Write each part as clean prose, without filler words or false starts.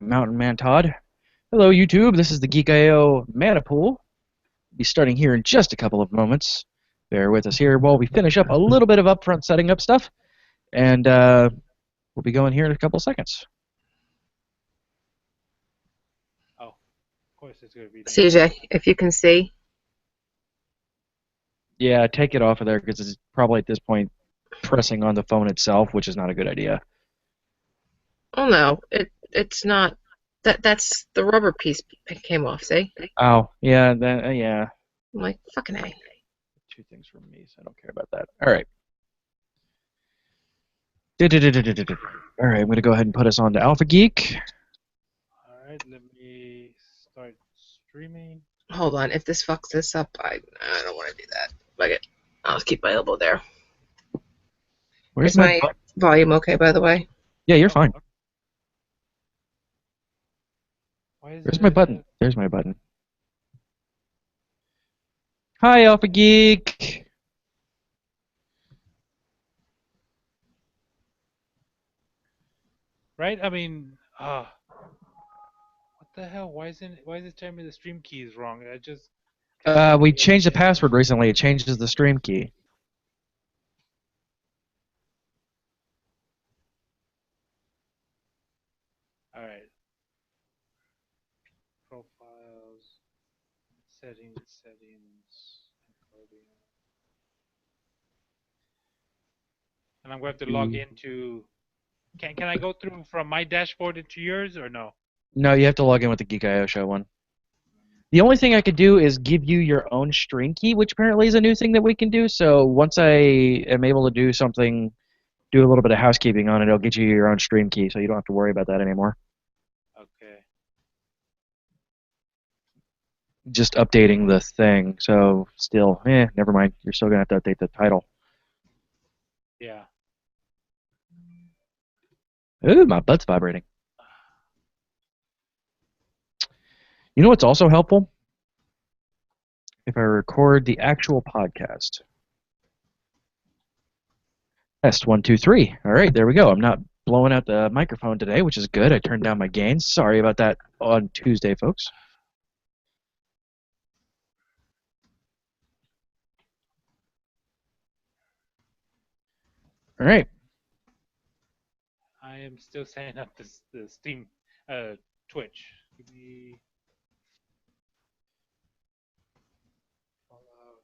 Mountain Man Todd. Hello, YouTube. This is the Geek.io Mana Pool. Be starting here in just a couple of moments. Bear with us here while we finish up a little bit of upfront setting up stuff, and we'll be going here in a couple of seconds. Oh, of course it's going to be there. CJ, if you can see. Yeah, take it off of there because it's probably at this point pressing on the phone itself, which is not a good idea. Oh no, it's not. That's the rubber piece came off. See, Oh, yeah, yeah. I'm like fucking A. Two things from me, so I don't care about that. All right. All right, I'm going to go ahead and put us on to Alpha Geek. All right, let me start streaming. Hold on, if this fucks this up, I don't want to do that. Fuck it. I'll just keep my elbow there. Where's Is my my volume okay, by the way? Yeah, you're fine. Why is Where's my it? button? There's my button. Hi, Alpha Geek. Right? I mean, what the hell? Why is it telling me the stream key is wrong? I just We changed the password recently. It changes the stream key. All right. Profiles, settings, encoding. And I'm going to have to log into. Can I go through from my dashboard into yours or no? No, you have to log in with the Geek.io show one. The only thing I could do is give you your own stream key, which apparently is a new thing that we can do. So once I am able to do something, do a little bit of housekeeping on it, it'll get you your own stream key, so you don't have to worry about that anymore. Okay. Just updating the thing. So still, never mind. You're still gonna have to update the title. Yeah. Ooh, my butt's vibrating. You know what's also helpful? If I record the actual podcast. Test 1, 2, 3. All right, there we go. I'm not blowing out the microphone today, which is good. I turned down my gains. Sorry about that on Tuesday, folks. All right. I am still setting up the Steam, Twitch. Give me Fallout.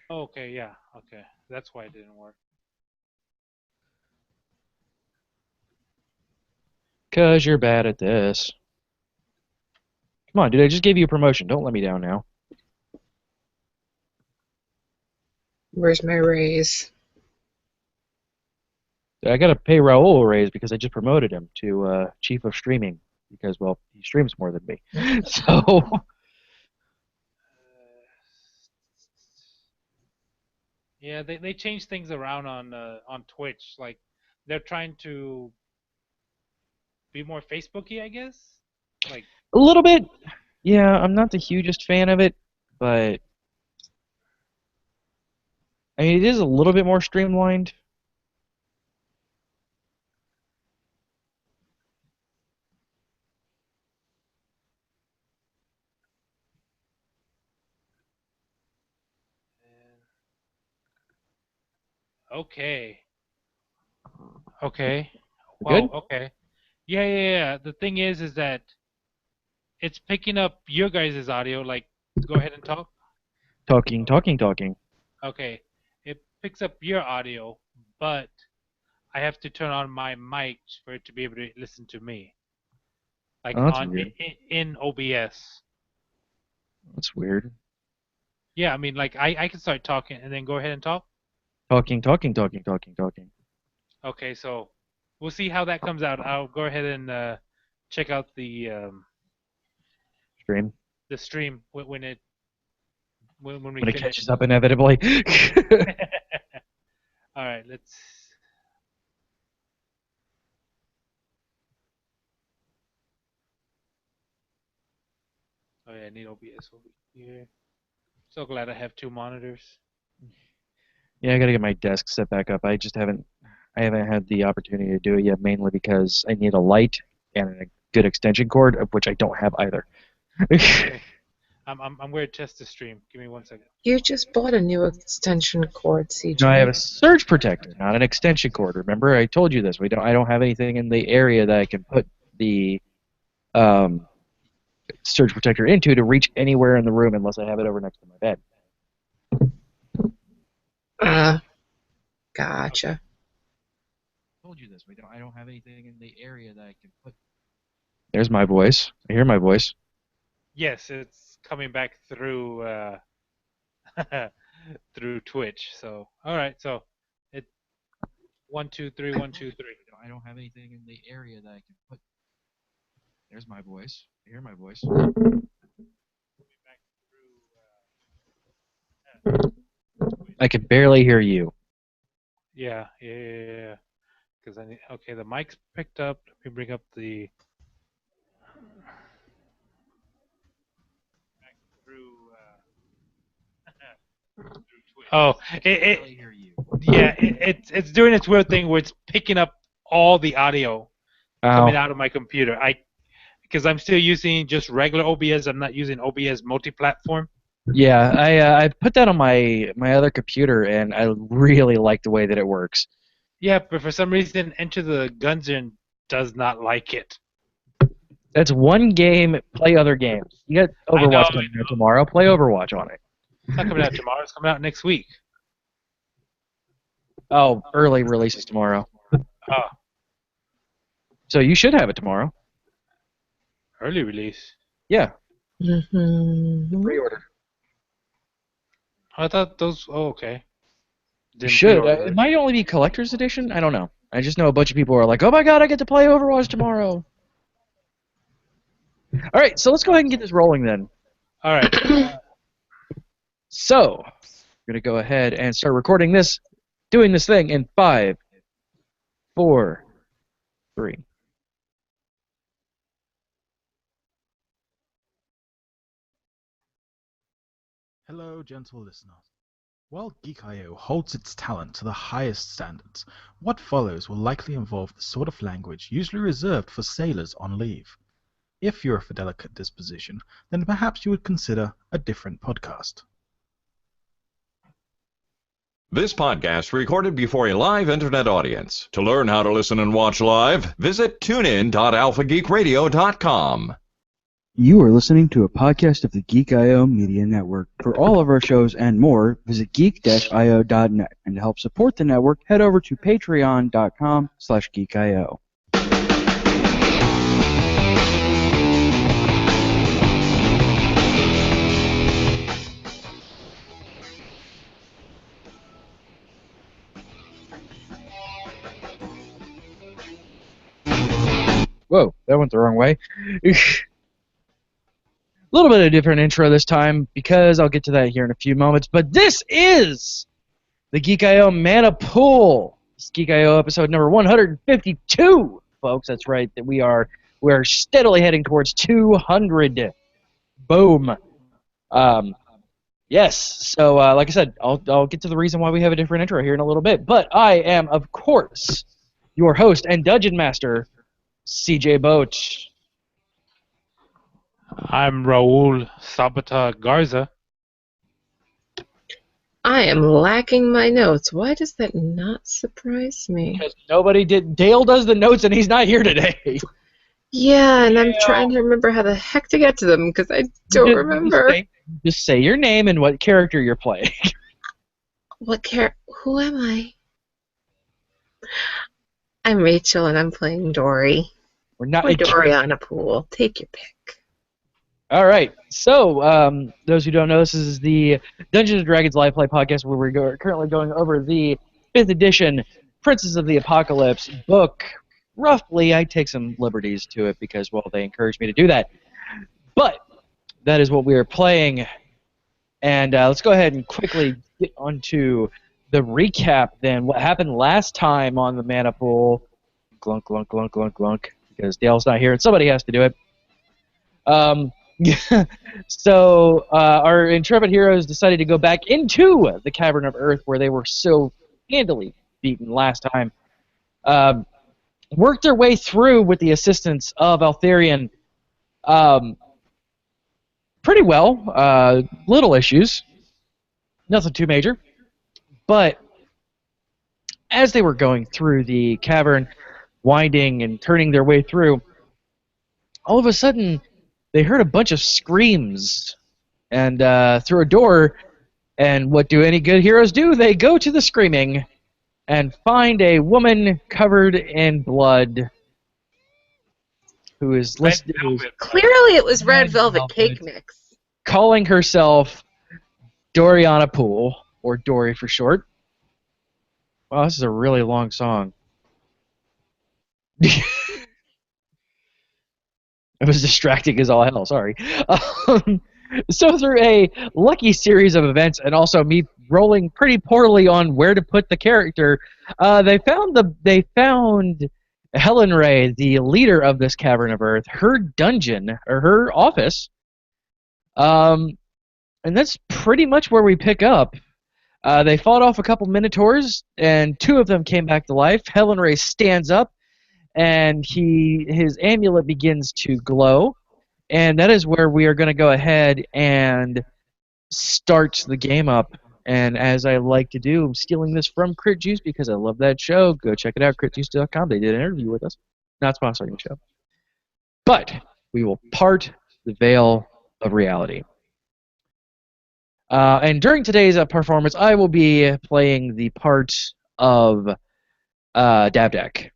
Okay, yeah, okay. That's why it didn't work. Because you're bad at this. Come on, dude. I just gave you a promotion. Don't let me down now. Where's my raise? I got to pay Raul a raise because I just promoted him to chief of streaming because, well, he streams more than me. So, Yeah, they changed things around on Twitch. Like they're trying to be more Facebooky, I guess. Like a little bit. Yeah, I'm not the hugest fan of it, but I mean, it is a little bit more streamlined. okay, okay, wow, Good? okay, yeah. The thing is that it's picking up your guys' audio. Like, go ahead and talk. Talking. Okay, it picks up your audio, but I have to turn on my mic for it to be able to listen to me, like Oh, that's on weird. in OBS. That's weird. Yeah, I mean, like I can start talking and then go ahead and talk. Talking. Okay, so we'll see how that comes out. I'll go ahead and check out Stream. the stream when we When it finish. catches up inevitably. All right, let's. Oh yeah, I need OBS over here. So glad I have 2 monitors. Yeah, I gotta get my desk set back up. I haven't had the opportunity to do it yet, mainly because I need a light and a good extension cord, of which I don't have either. Okay. I'm going to test the stream. Give me 1 second. You just bought a new extension cord, No, I have CJ. a surge protector, not an extension cord. Remember, I told you this. I don't have anything in the area that I can put the um, surge protector into to reach anywhere in the room unless I have it over next to my bed. Gotcha. I told you this. I don't have anything in the area that I can put. There's my voice. I hear my voice. Yes, it's coming back through through Twitch. So all right, so it 1 2 3 1 2 3. I don't have anything in the area that I can put. There's my voice. I hear my voice. I can barely hear you. Yeah. Because I need. Okay, the mic's picked up. Let me bring up the. Oh, it's doing its weird thing where it's picking up all the audio coming out of my computer. Because I'm still using just regular OBS. I'm not using OBS multi-platform. Yeah, I put that on my other computer, and I really like the way that it works. Yeah, but for some reason, Enter the Gungeon does not like it. That's one game. Play other games. You got Overwatch coming out tomorrow. Play Overwatch on it. It's not coming out tomorrow. It's coming out next week. Oh, early releases tomorrow. Oh, So you should have it tomorrow. early release. Yeah, Mm-hmm. pre-order. I thought those. Oh, okay. You should. It might only be collector's edition. I don't know. I just know a bunch of people are like, "Oh my god, I get to play Overwatch tomorrow." All right, so let's go ahead and get this rolling then. All right. So, we're gonna go ahead and start recording this, doing this thing in 5, 4, 3. Hello, gentle listener. While Geek.io holds its talent to the highest standards, what follows will likely involve the sort of language usually reserved for sailors on leave. If you're of a delicate disposition, then perhaps you would consider a different podcast. This podcast recorded before a live internet audience. To learn how to listen and watch live, visit tunein.alphageekradio.com. You are listening to a podcast of the Geek.io Media Network. For all of our shows and more, visit geek-io.net. And to help support the network, head over to patreon.com/geekio. Whoa, that went the wrong way. A little bit of a different intro this time because I'll get to that here in a few moments. But this is the Geek.io Mana Pool. It's Geek.io episode number 152, folks. That's right. That we're steadily heading towards 200. Boom. Yes. So, like I said, I'll get to the reason why we have a different intro here in a little bit. But I am, of course, your host and dungeon master, CJ Boat. I'm Raul Sabata Garza. I am lacking my notes. Why does that not surprise me? Because nobody did. Dale does the notes, and he's not here today. Yeah, and I'm trying to remember how the heck to get to them because I don't remember. Just say your name and what character you're playing. Who am I? I'm Rachel, and I'm playing Dory. We're not. Or Dory on a pool. Take your pick. All right. So, those who don't know, this is the Dungeons & Dragons live play podcast where we're currently going over the 5th edition Princess of the Apocalypse book. Roughly, I take some liberties to it because, well, they encouraged me to do that. But that is what we are playing. And let's go ahead and quickly get onto the recap then. What happened last time on the Mana Pool. Glunk, glunk, glunk, glunk, glunk. Because Dale's not here and somebody has to do it. So our intrepid heroes decided to go back into the Cavern of Earth where they were so handily beaten last time. Worked their way through with the assistance of Altharian pretty well. Little issues, nothing too major. But as they were going through the cavern, winding and turning their way through, all of a sudden they heard a bunch of screams and through a door. And what do any good heroes do? They go to the screaming and find a woman covered in blood who is listed Clearly, it was red velvet cake mix. calling herself Doriana Poole, or Dory for short. Wow, this is a really long song. It was distracting as all hell, sorry. So through a lucky series of events and also me rolling pretty poorly on where to put the character, they found Helen Ray, the leader of this Cavern of Earth, her dungeon or her office. And that's pretty much where we pick up. They fought off a couple Minotaurs, and two of them came back to life. Helen Ray stands up, and his amulet begins to glow. And that is where we are going to go ahead and start the game up. And as I like to do, I'm stealing this from Crit Juice because I love that show. Go check it out, critjuice.com. They did an interview with us. Not sponsoring the show. But we will part the veil of reality. And during today's performance, I will be playing the part of Dabdak,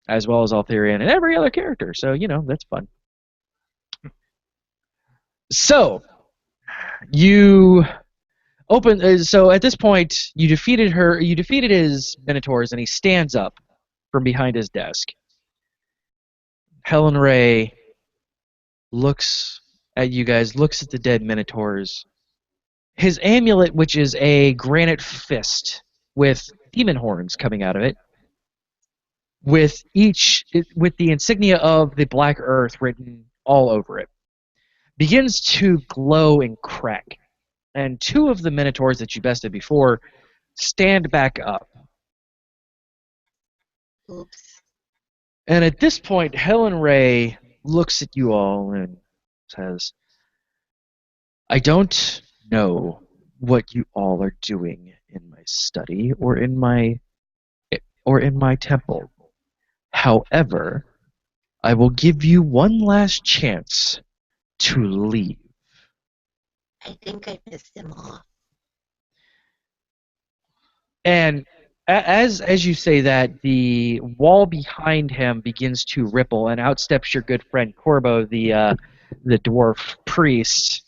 as well as Altharian and every other character. So, that's fun. So, you open. So at this point, you defeated his Minotaurs, and he stands up from behind his desk. Helen Ray looks at you guys, looks at the dead Minotaurs. His amulet, which is a granite fist with demon horns coming out of it, with the insignia of the Black Earth written all over it, begins to glow and crack. And two of the Minotaurs that you bested before stand back up. Oops. And at this point, Helen Ray looks at you all and says, I don't know what you all are doing in my study or in my temple. However, I will give you one last chance to leave. I think I pissed him off. And as you say that, the wall behind him begins to ripple, and out steps your good friend Corbo, the dwarf priest.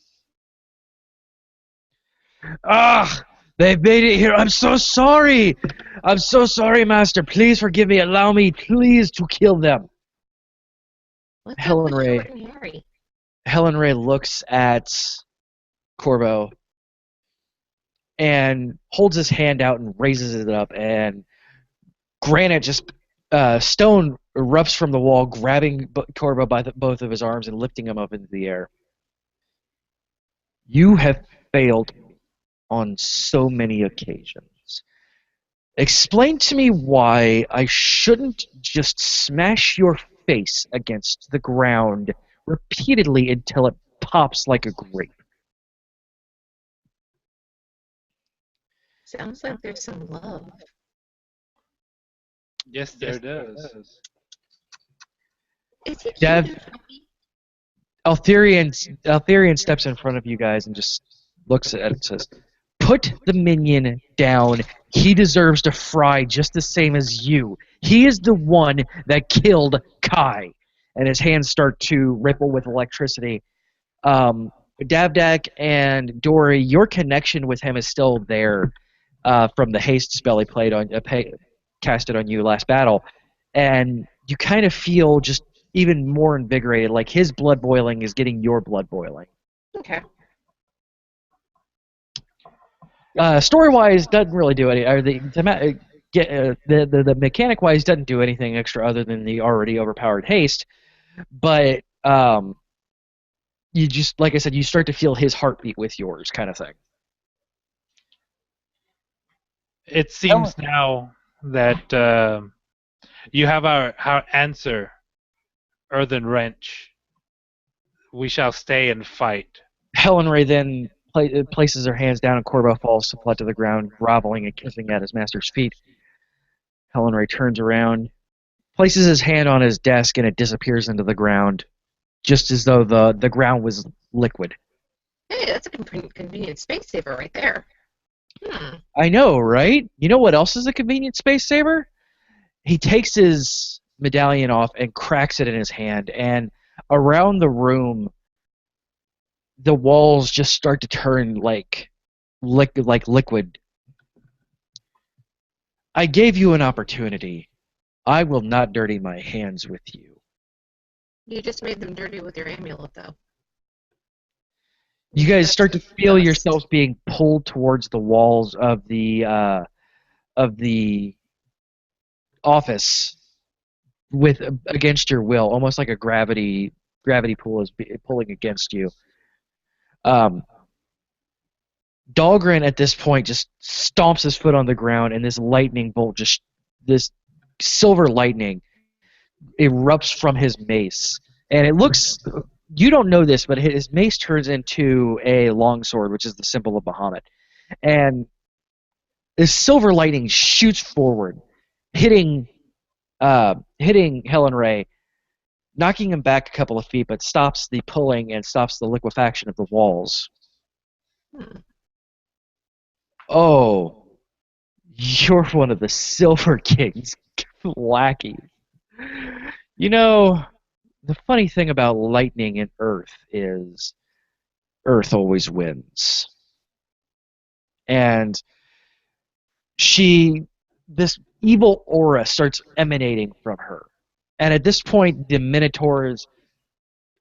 They've made it here. I'm so sorry. I'm so sorry, Master. Please forgive me. Allow me, please, to kill them. What's Helen up with Ray. Short and Harry? Helen Ray looks at Corbo and holds his hand out and raises it up, and granite stone erupts from the wall, grabbing Corbo by both of his arms and lifting him up into the air. You have failed me on so many occasions. Explain to me why I shouldn't just smash your face against the ground repeatedly until it pops like a grape. Sounds like there's some love. Yes, there does. Is he Dev, cute and happy? Altharian steps in front of you guys and just looks at it and says, put the minion down. He deserves to fry just the same as you. He is the one that killed Kai. And his hands start to ripple with electricity. Dabdak and Dory, your connection with him is still there from the haste spell he casted on you last battle. And you kind of feel just even more invigorated, like his blood boiling is getting your blood boiling. Okay. Story-wise, doesn't really do any. Or the mechanic-wise doesn't do anything extra other than the already overpowered haste. But you just, like I said, you start to feel his heartbeat with yours, kind of thing. It seems now that you have our answer, Earthen Wrench. We shall stay and fight. Helen Ray then places her hands down, and Corbo falls flat to the ground, groveling and kissing at his master's feet. Helen Ray turns around, places his hand on his desk, and it disappears into the ground, just as though the ground was liquid. Hey, that's a convenient space saver right there. I know, right? You know what else is a convenient space saver? He takes his medallion off and cracks it in his hand, and around the room, the walls just start to turn like liquid. I gave you an opportunity. I will not dirty my hands with you. You just made them dirty with your amulet, though. You guys start to feel yourselves being pulled towards the walls of the office with against your will, almost like a gravity pull is pulling against you. Dahlgren at this point just stomps his foot on the ground, and this lightning bolt, this silver lightning, erupts from his mace. And it looks, you don't know this, but his mace turns into a longsword, which is the symbol of Bahamut. And this silver lightning shoots forward, hitting Helen Ray, knocking him back a couple of feet, but stops the pulling and stops the liquefaction of the walls. Oh, you're one of the Silver King's lackeys. You know, the funny thing about lightning and Earth is Earth always wins. And this evil aura starts emanating from her. And at this point, the Minotaurs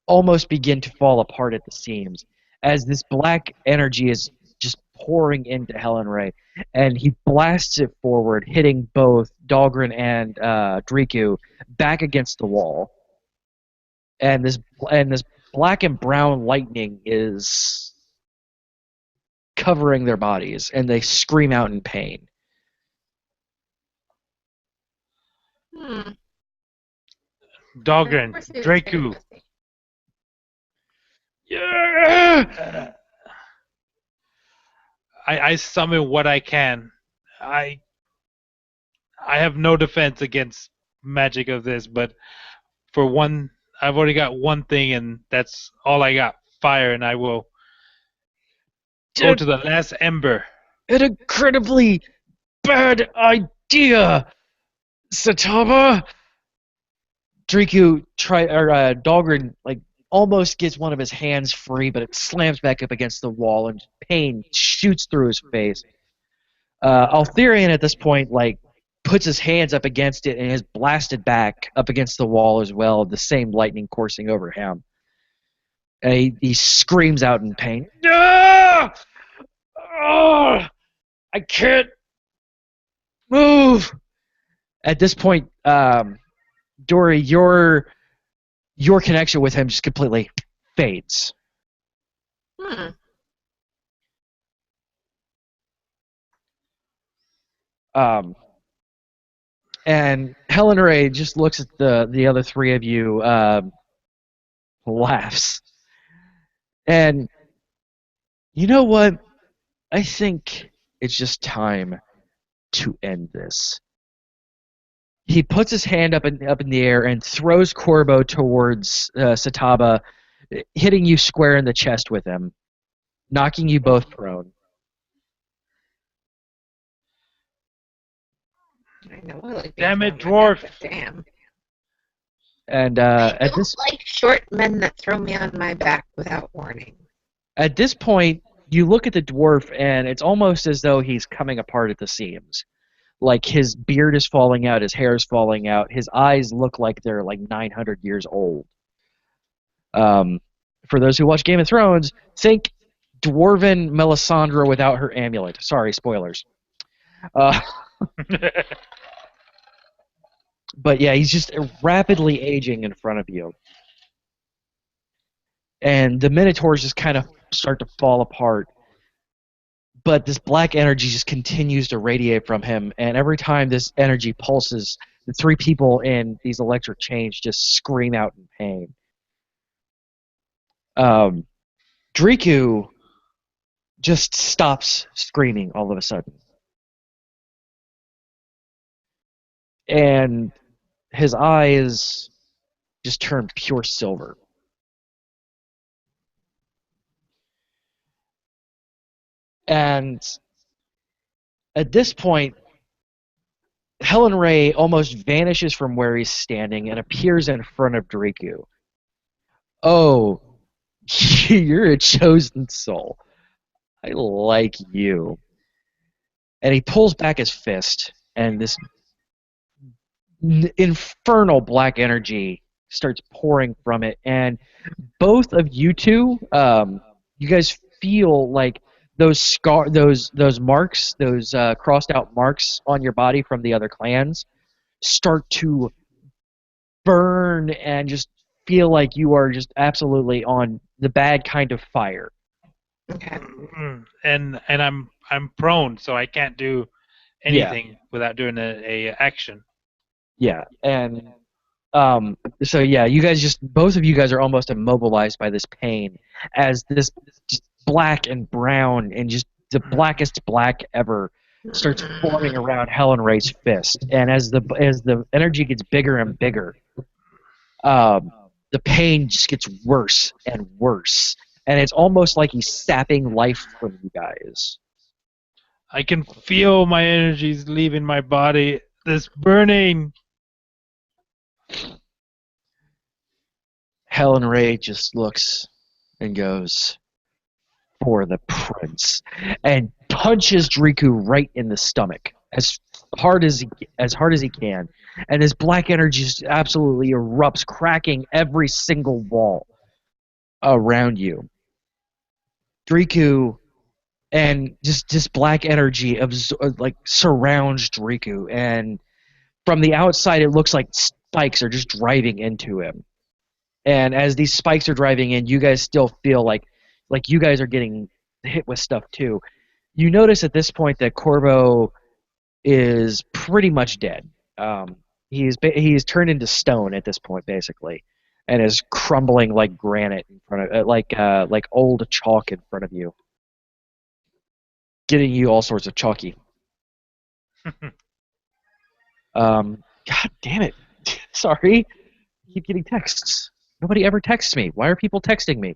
almost begin to fall apart at the seams as this black energy is just pouring into Helen Ray, and he blasts it forward, hitting both Dahlgren and Driku back against the wall. And this black and brown lightning is covering their bodies, and they scream out in pain. Dahlgren, Driku. Yeah! I summon what I can. I have no defense against magic of this, but for one, I've already got one thing, and that's all I got. Fire, and I will go to the last ember. An incredibly bad idea, Sataba. Dahlgren almost gets one of his hands free, but it slams back up against the wall, and pain shoots through his face. Altherian at this point puts his hands up against it and is blasted back up against the wall as well, the same lightning coursing over him. And he screams out in pain. Ah! Oh, I can't move. At this point, Dory, your connection with him just completely fades. And Helen Ray just looks at the other three of you, laughs. And you know what? I think it's just time to end this. He puts his hand up in the air and throws Corbo towards Sataba, hitting you square in the chest with him, knocking you both prone. I know. I like damn it, dwarf! Back, damn. And I don't like short men that throw me on my back without warning. At this point, you look at the dwarf, and it's almost as though he's coming apart at the seams. Like his beard is falling out, his hair is falling out, his eyes look like they're 900 years old. For those who watch Game of Thrones, think dwarven Melisandre without her amulet. Sorry, spoilers. But yeah, he's just rapidly aging in front of you. and the Minotaurs just kind of start to fall apart. But this black energy just continues to radiate from him, and every time this energy pulses, the three people in these electric chains just scream out in pain. Driku just stops screaming all of a sudden. And his eyes just turn pure silver. And at this point, Helen Ray almost vanishes from where he's standing and appears in front of Driku. Oh, you're a chosen soul. I like you. And he pulls back his fist, and this infernal black energy starts pouring from it. And both of you two, you guys feel like those marks, those crossed out marks on your body from the other clans, start to burn and just feel like you are just absolutely on the bad kind of fire. Okay. And I'm prone, so I can't do anything without doing a action. Yeah, and so yeah, you guys just both of you guys are almost immobilized by this pain as this just black and brown and just the blackest black ever starts forming around Helen Ray's fist, and as the energy gets bigger and bigger, the pain just gets worse and worse, and it's almost like he's sapping life from you guys. I can feel my energies leaving my body. This burning. Helen Ray just looks and goes, "For the prince," and punches Driku right in the stomach as hard as he can, and his black energy just absolutely erupts, cracking every single wall around you. Driku and just black energy like surrounds Driku, and from the outside it looks like spikes are just driving into him. And as these spikes are driving in, you guys still feel like you guys are getting hit with stuff too. You notice at this point that Corvo is pretty much dead. He's turned into stone at this point, basically, and is crumbling like granite in front of like old chalk in front of you, getting you all sorts of chalky. God damn it! Sorry, I keep getting texts. Nobody ever texts me. Why are people texting me?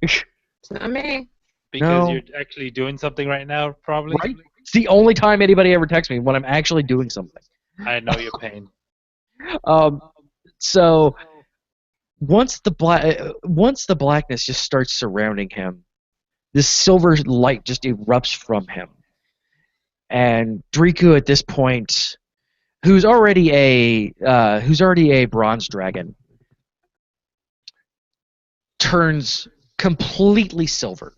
It's not me. Because No. you're actually doing something right now, probably. Right? It's the only time anybody ever texts me when I'm actually doing something. I know your pain. So once the blackness just starts surrounding him, this silver light just erupts from him, and Driku at this point, who's already a bronze dragon, turns completely silver,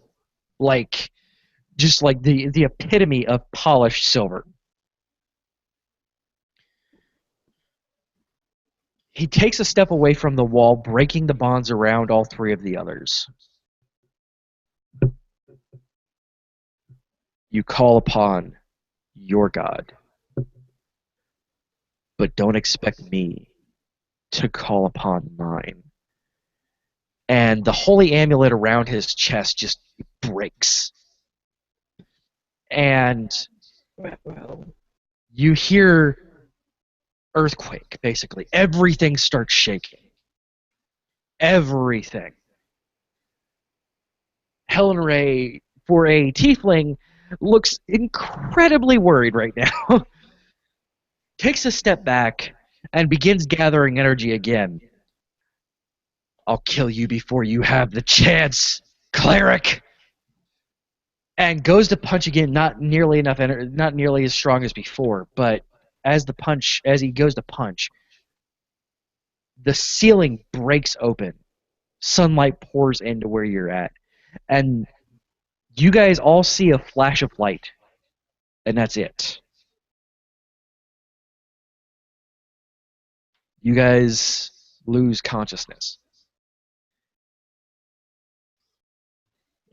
like just like the epitome of polished silver. He takes a step away from the wall, breaking the bonds around all three of the others. You call upon your god, but don't expect me to call upon mine. And the holy amulet around his chest just breaks. And Well, you hear earthquake, basically. Everything starts shaking. Everything. Helen Ray, for a tiefling, looks incredibly worried right now. Takes a step back and begins gathering energy again. I'll kill you before you have the chance, cleric! And goes to punch again, not nearly as strong as before, but as he goes to punch, the ceiling breaks open. Sunlight pours into where you're at. And you guys all see a flash of light. And that's it. You guys lose consciousness.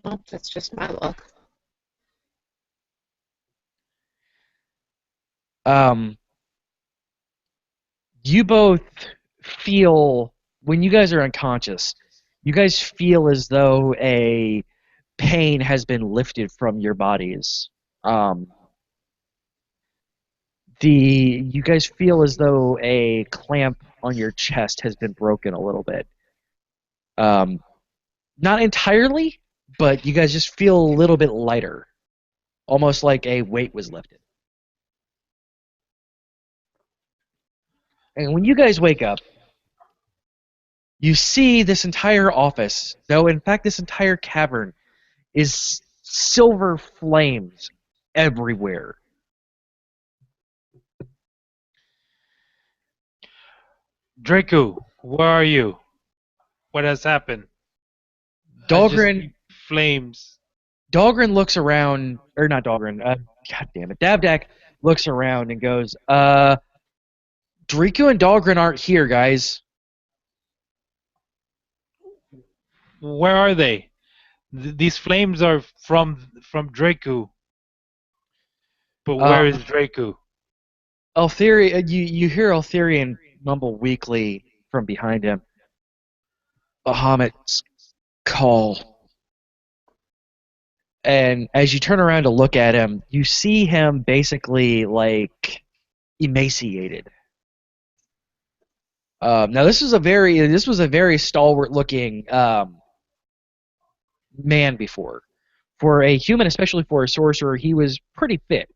Well, that's just my luck. Um, you both feel when you guys are unconscious, you guys feel as though a pain has been lifted from your bodies. Um, you guys feel as though a clamp on your chest has been broken a little bit. Not entirely, but you guys just feel a little bit lighter, almost like a weight was lifted. And when you guys wake up, you see this entire office, though in fact this entire cavern is silver flames everywhere. Draco, where are you? What has happened? I just Dahlgren see flames. Dahlgren looks around, or not Dahlgren, god damn it, Dabdak looks around and goes, Draco and Dahlgren aren't here, guys. Where are they? These flames are from Draco. But where is Draco? You hear Eltherian mumble weakly from behind him. Bahamut's call. And as you turn around to look at him, you see him basically like emaciated. Now this was a very stalwart looking man before. For a human, especially for a sorcerer, he was pretty fit.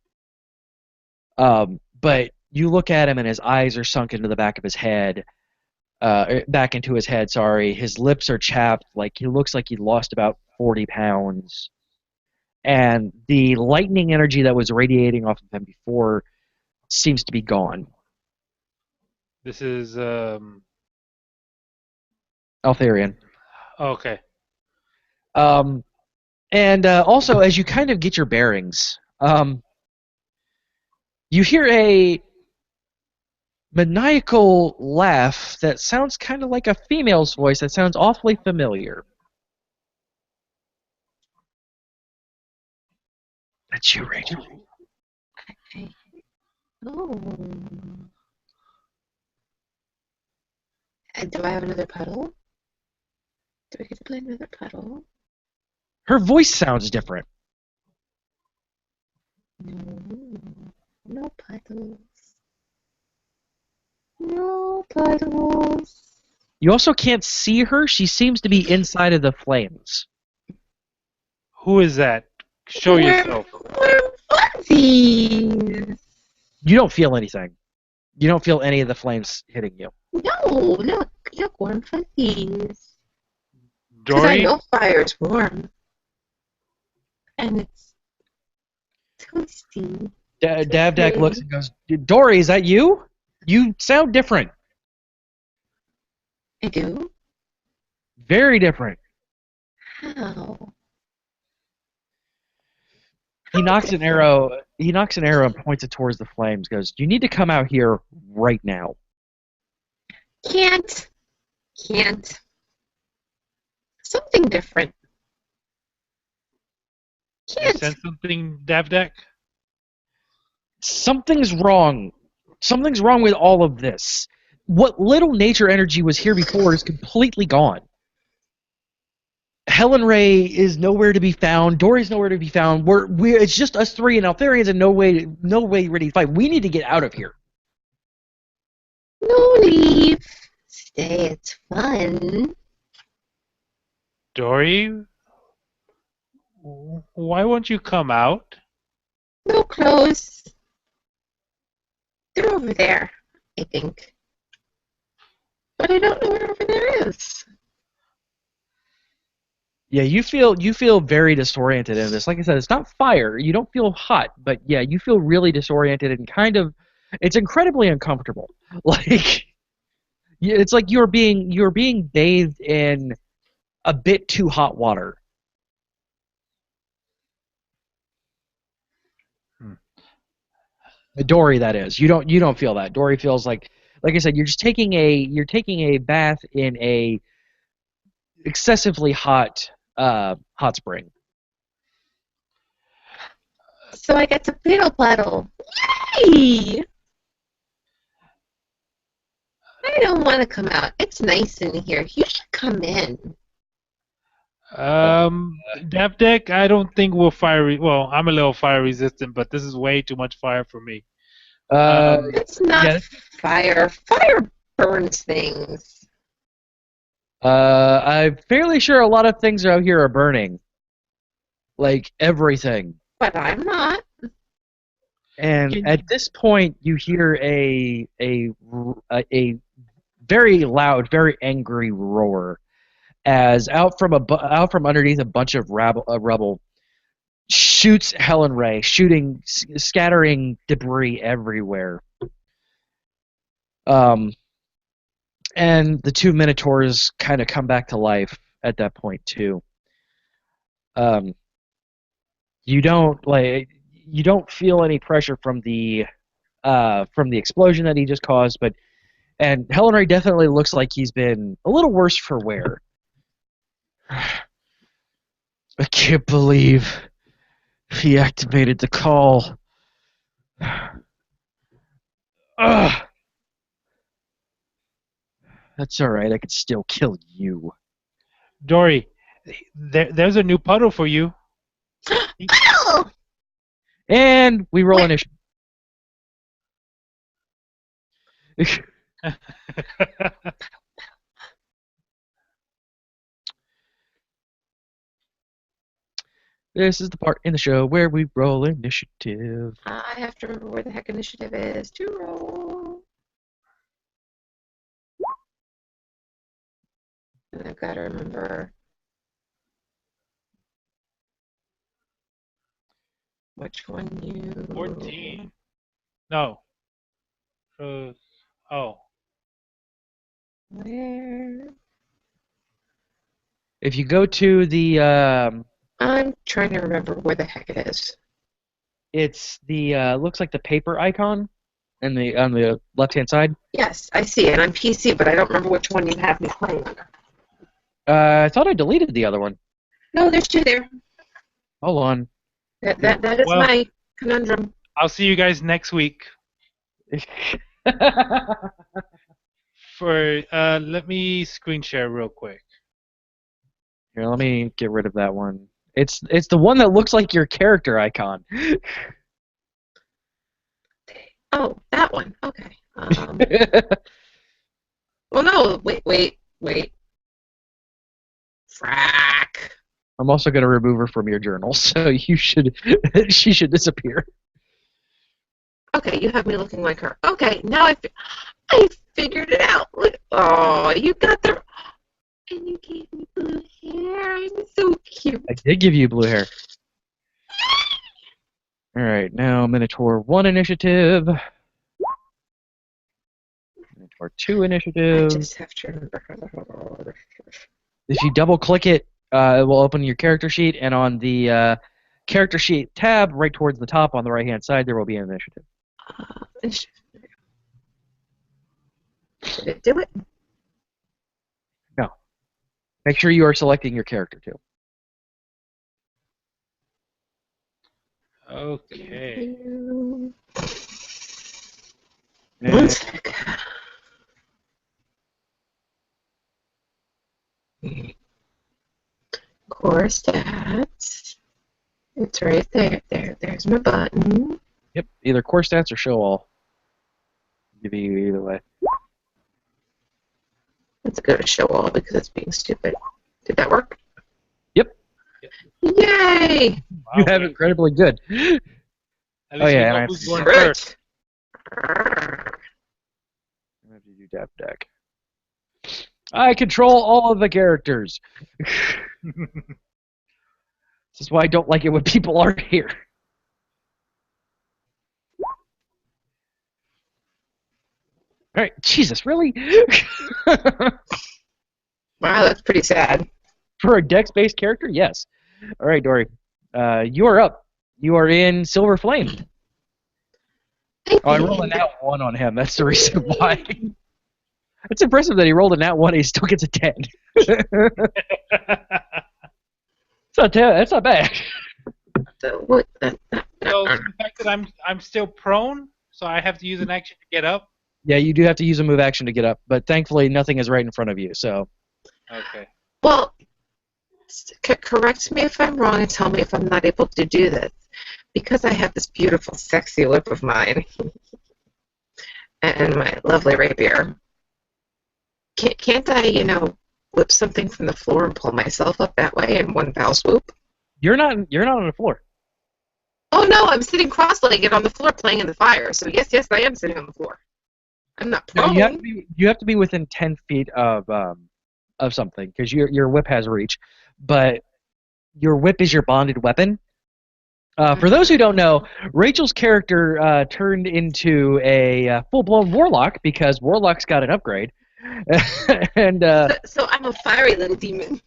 But you look at him and his eyes are sunk into the back of his head. Back into his head, sorry. His lips are chapped, like he looks like he lost about 40 pounds. And the lightning energy that was radiating off of him before seems to be gone. This is Altharian. okay. And also, as you kind of get your bearings, you hear a maniacal laugh that sounds kind of like a female's voice that sounds awfully familiar. That's you, Rachel. Oh. And do I have another puddle? Do we get to play another puddle? Her voice sounds different. No puddles. No puddles. You also can't see her. She seems to be inside of the flames. Who is that? Show yourself. We're fuzzies. You don't feel anything. You don't feel any of the flames hitting you. No, look, warm fuzzies. Because I Dory? know fire's warm. And it's toasty. Davdak looks and goes, Dory, is that you? You sound different. I do? Very different. How? He knocks an arrow and points it towards the flames, goes, you need to come out here right now. Can't. Something different. You Can't. sense something, Davdak? Something's wrong. Something's wrong with all of this. What little nature energy was here before is completely gone. Helen Ray is nowhere to be found. Dory's nowhere to be found. It's just us three and Altharians and no way ready to fight. We need to get out of here. No leave. Stay, it's fun. Dory? Why won't you come out? No clothes. They're over there, I think. But I don't know where over there is. Yeah, you feel very disoriented in this. Like I said, it's not fire. You don't feel hot, but yeah, you feel really disoriented and kind of it's incredibly uncomfortable. Like it's like you're being bathed in a bit too hot water. Dory, that is. You don't feel that. Dory feels like I said, you're taking a bath in a excessively hot hot spring. So I get to paddle paddle. Yay! I don't want to come out. It's nice in here. You should come in. Dev Deck, I don't think we'll fire. Well, I'm a little fire resistant, but this is way too much fire for me. It's not yeah. fire. Fire burns things. I'm fairly sure a lot of things out here are burning. Like everything. But I'm not. And at this point, you hear a very loud, very angry roar, as out from underneath a bunch of rubble shoots Helen Ray, scattering debris everywhere. And the two Minotaurs kind of come back to life at that point too. You don't feel any pressure from the explosion that he just caused, and Helen Ray definitely looks like he's been a little worse for wear. I can't believe he activated the call. Ugh. That's alright, I could still kill you. Dory, there's a new puddle for you. And we roll initiative. This is the part in the show where we roll initiative. I have to remember where the heck initiative is to roll. And I've got to remember which one you... 14. No. Oh. Where? If you go to the I'm trying to remember where the heck it is. it's the looks like the paper icon on the left-hand side. Yes, I see it. I'm PC, but I don't remember which one you have me playing under. I thought I deleted the other one. No, there's two there. Hold on. That is my conundrum. I'll see you guys next week. Let me screen share real quick. Here, let me get rid of that one. It's the one that looks like your character icon. Oh, that one. Okay. Well, no. Wait. Frack. I'm also going to remove her from your journal, so she should disappear. Okay, you have me looking like her. Okay, now I figured it out. Look, oh, you got the... And you gave me blue hair. I'm so cute. I did give you blue hair. All right, now Minotaur 1 initiative. Minotaur 2 I initiative. just have to remember. If you double-click it, it will open your character sheet, and on the character sheet tab, right towards the top on the right-hand side, there will be an initiative. Initiative. Did it do it? No. Make sure you are selecting your character, too. Okay. One sec. Core stats. It's right there. There's my button. Yep, either core stats or show all. Give you either way. Let's go to show all because it's being stupid. Did that work? Yep. Yay! Wow. You have incredibly good. At least Oh, yeah, we and know I who's have going Screw first. it. I have to do Dap Deck. I control all of the characters. This is why I don't like it when people aren't here. All right, Jesus, really? Wow, that's pretty sad. For a Dex-based character, yes. All right, Dory, you are up. You are in Silver Flame. Oh, I rolled a nat 1 on him. That's the reason why. It's impressive that he rolled a nat 1 and he still gets a 10. That's not bad. what? So the fact that I'm still prone, so I have to use an action to get up. Yeah, you do have to use a move action to get up, but thankfully nothing is right in front of you. So Okay. Well, correct me if I'm wrong and tell me if I'm not able to do this. Because I have this beautiful, sexy whip of mine and my lovely rapier, can't I, whip something from the floor and pull myself up that way in one foul swoop? you're not on the floor. Oh no, I'm sitting cross-legged on the floor playing in the fire. So yes, I am sitting on the floor. I'm not No, prone. you have to be within 10 feet of something because your whip has reach, but your whip is your bonded weapon. For those who don't know, Rachel's character turned into a full-blown warlock because warlocks got an upgrade, and So I'm a fiery little demon.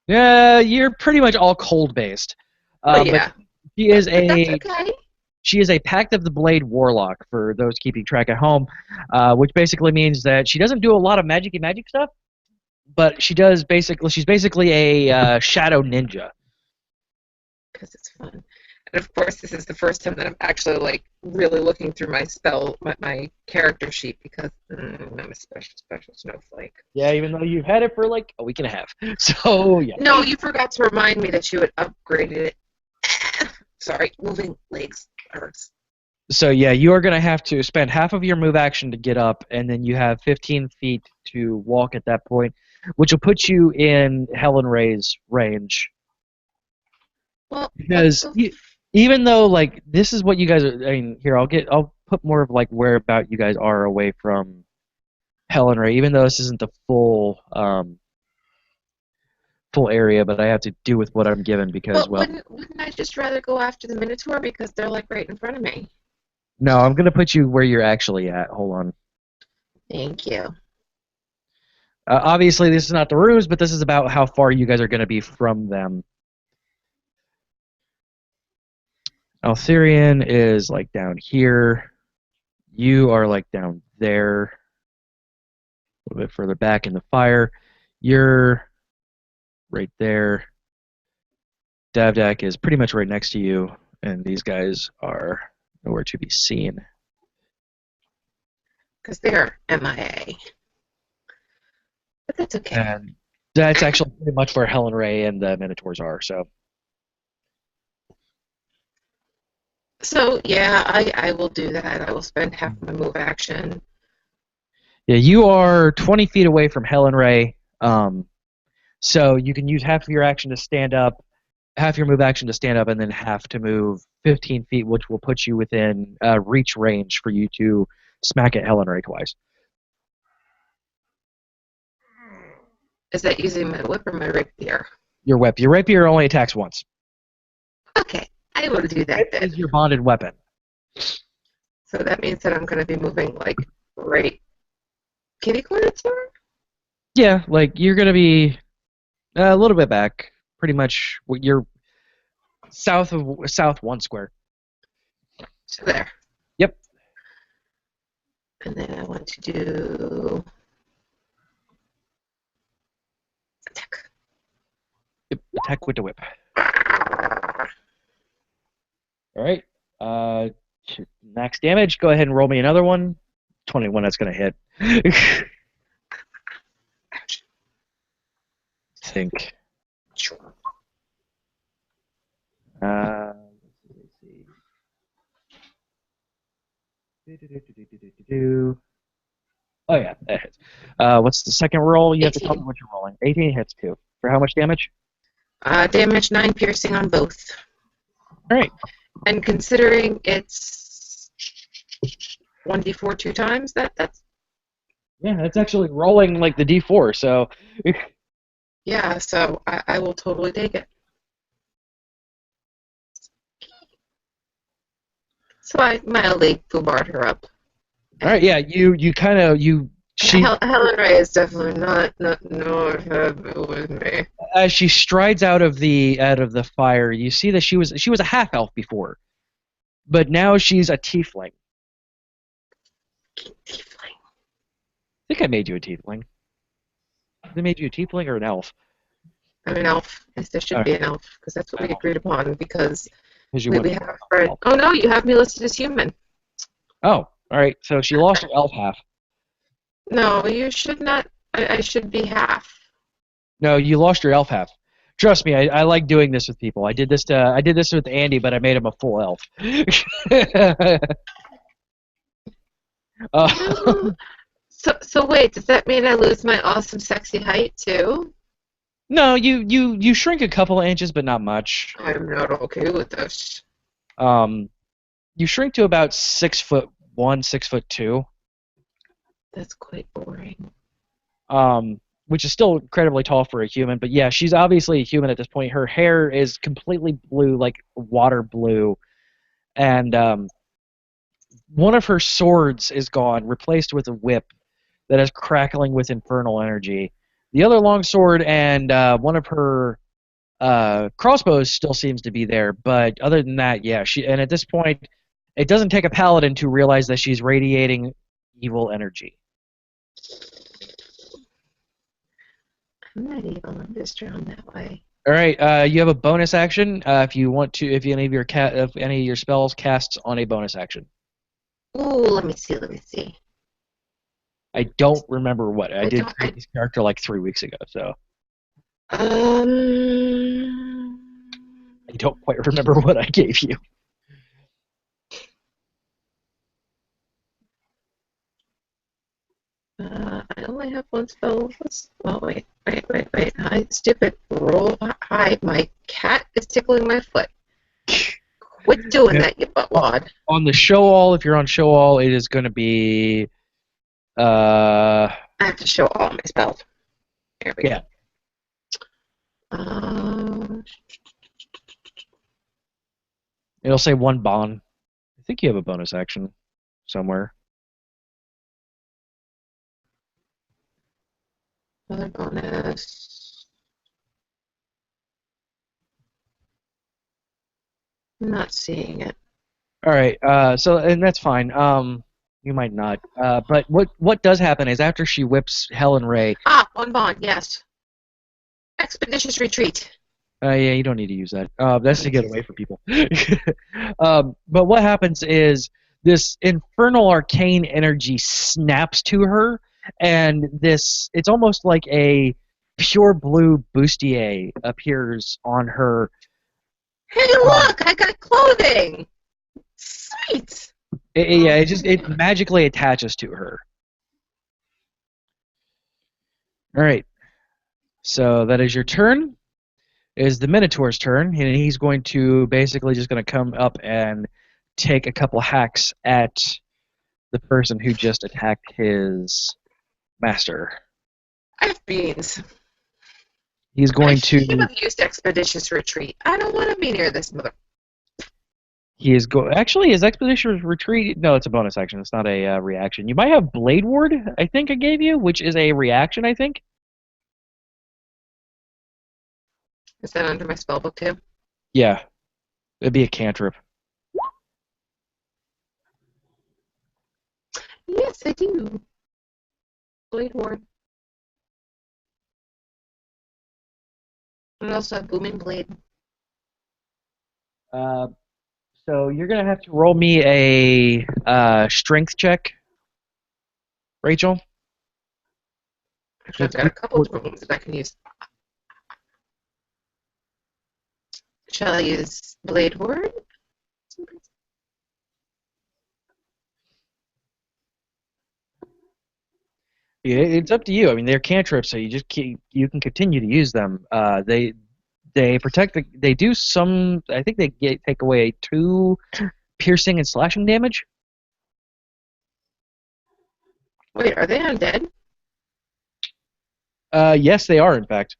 yeah, you're pretty much all cold-based. Oh yeah, But she is but that's a okay. she is a Pact of the Blade warlock for those keeping track at home, which basically means that she doesn't do a lot of magic-y magic stuff, but she's basically a shadow ninja. Because it's fun. And of course, this is the first time that I'm actually really looking through my character sheet because I'm a special snowflake. Yeah, even though you've had it for like a week and a half. So yeah. No, you forgot to remind me that you had upgraded it. Sorry, moving legs hurts. So yeah, you are gonna have to spend half of your move action to get up, and then you have 15 feet to walk at that point, which will put you in Helen Ray's range. Well, Because even though like this is what you guys are, I mean, here I'll put more of like where about you guys are away from Helen Ray, even though this isn't the full area, but I have to do with what I'm given because wouldn't I just rather go after the Minotaur because they're right in front of me? no, I'm gonna put you where you're actually at. Hold on. Thank you. Obviously, this is not the ruse, but this is about how far you guys are gonna be from them. Altherian is like down here. You are like down there, a little bit further back in the fire. You're right there. Davdak is pretty much right next to you, and these guys are nowhere to be seen. Because they're MIA. But that's okay. And that's actually pretty much where Helen Ray and the Minotaurs are. So yeah, I will do that. I will spend half my move action. Yeah, you are 20 feet away from Helen Ray, so you can use half of your action to stand up, half your move action to stand up, and then half to move 15 feet, which will put you within reach range for you to smack at Helen Ray twice. Is that using my whip or my rapier? Your whip. Your rapier only attacks once. Okay, I will do that then. It's your bonded weapon. So that means that I'm going to be moving right kitty corner to her? Yeah, you're gonna be a little bit back, pretty much. You're south 1 square. So there. Yep. And then I want to do attack. Yep. Attack with the whip. All right. Max damage. Go ahead and roll me another one. 21. That's gonna hit. Think. Let's see. Oh yeah, that hits. What's the second roll? You have to tell me what you're rolling. 18 hits too. For how much damage? Damage 9 piercing on both. All right. And considering it's 1d4 2 times, that's yeah, that's actually rolling like the d4. So. Yeah, so I will totally take it. So I mildly foobarred her up. All right, yeah, you kind of Helen Ray is definitely not happy with me. As she strides out of the fire, you see that she was a half elf before, but now she's a tiefling. Tiefling. I think I made you a tiefling. They made you a tiefling or an elf? I'm an elf. Yes, there should be an elf, because that's what we agreed upon, because Because you we went. have a friend. Oh, no, you have me listed as human. Oh, all right. So she lost her elf half. No, you should not. I should be half. No, you lost your elf half. Trust me, I like doing this with people. I did this with Andy, but I made him a full elf. uh, So wait, does that mean I lose my awesome, sexy height, too? no, you shrink a couple of inches, but not much. I'm not okay with this. You shrink to about 6'1", 6'2". That's quite boring. Which is still incredibly tall for a human. But yeah, she's obviously a human at this point. Her hair is completely blue, like water blue, and one of her swords is gone, replaced with a whip that is crackling with infernal energy. The other long sword and one of her crossbows still seems to be there, but other than that, yeah, and at this point, it doesn't take a paladin to realize that she's radiating evil energy. I'm not evil. I'm just drawn that way. All right, you have a bonus action if you want to. If any of your spells casts on a bonus action. Ooh, let me see. I don't remember what I did. don't- Create this character like 3 weeks ago, so Um, I don't quite remember what I gave you. I only have one spell. Oh, wait. Hi, stupid. Roll. Hi, my cat is tickling my foot. Quit doing that, you buttwad. On the show all, if you're on show all, it is going to be. I have to show all my spells. There we Yeah. go. It'll say one bond. I think you have a bonus action somewhere. Another bonus. I'm not seeing it. All right. And that's fine. You might not. But what does happen is after she whips Helen Ray. One bond. Yes. Expeditious retreat. Yeah, you don't need to use that. That's to get away from people. But what happens is this infernal arcane energy snaps to her, and it's almost like a pure blue bustier appears on her. Hey, look! I got clothing. Sweet. It magically attaches to her. All right. So that is your turn. Is the Minotaur's turn, and he's going to basically just going to come up and take a couple hacks at the person who just attacked his master. I have beans. He's going I should to. have used expeditious retreat. I don't want to be near this mother. He is Actually, his expedition retreat. No, it's a bonus action. It's not a reaction. You might have Blade Ward. I think I gave you, which is a reaction. I think. Is that under my spellbook too? Yeah, it'd be a cantrip. Yes, I do. Blade Ward. And I also have Booming Blade. So you're gonna have to roll me a strength check, Rachel. Actually, I've got a couple of rooms that I can use. Shall I use Blade Ward? It's up to you. I mean, they're cantrips, so you can continue to use them. They protect they do some. I think they take away 2 piercing and slashing damage. Wait, are they undead? Yes, they are in fact.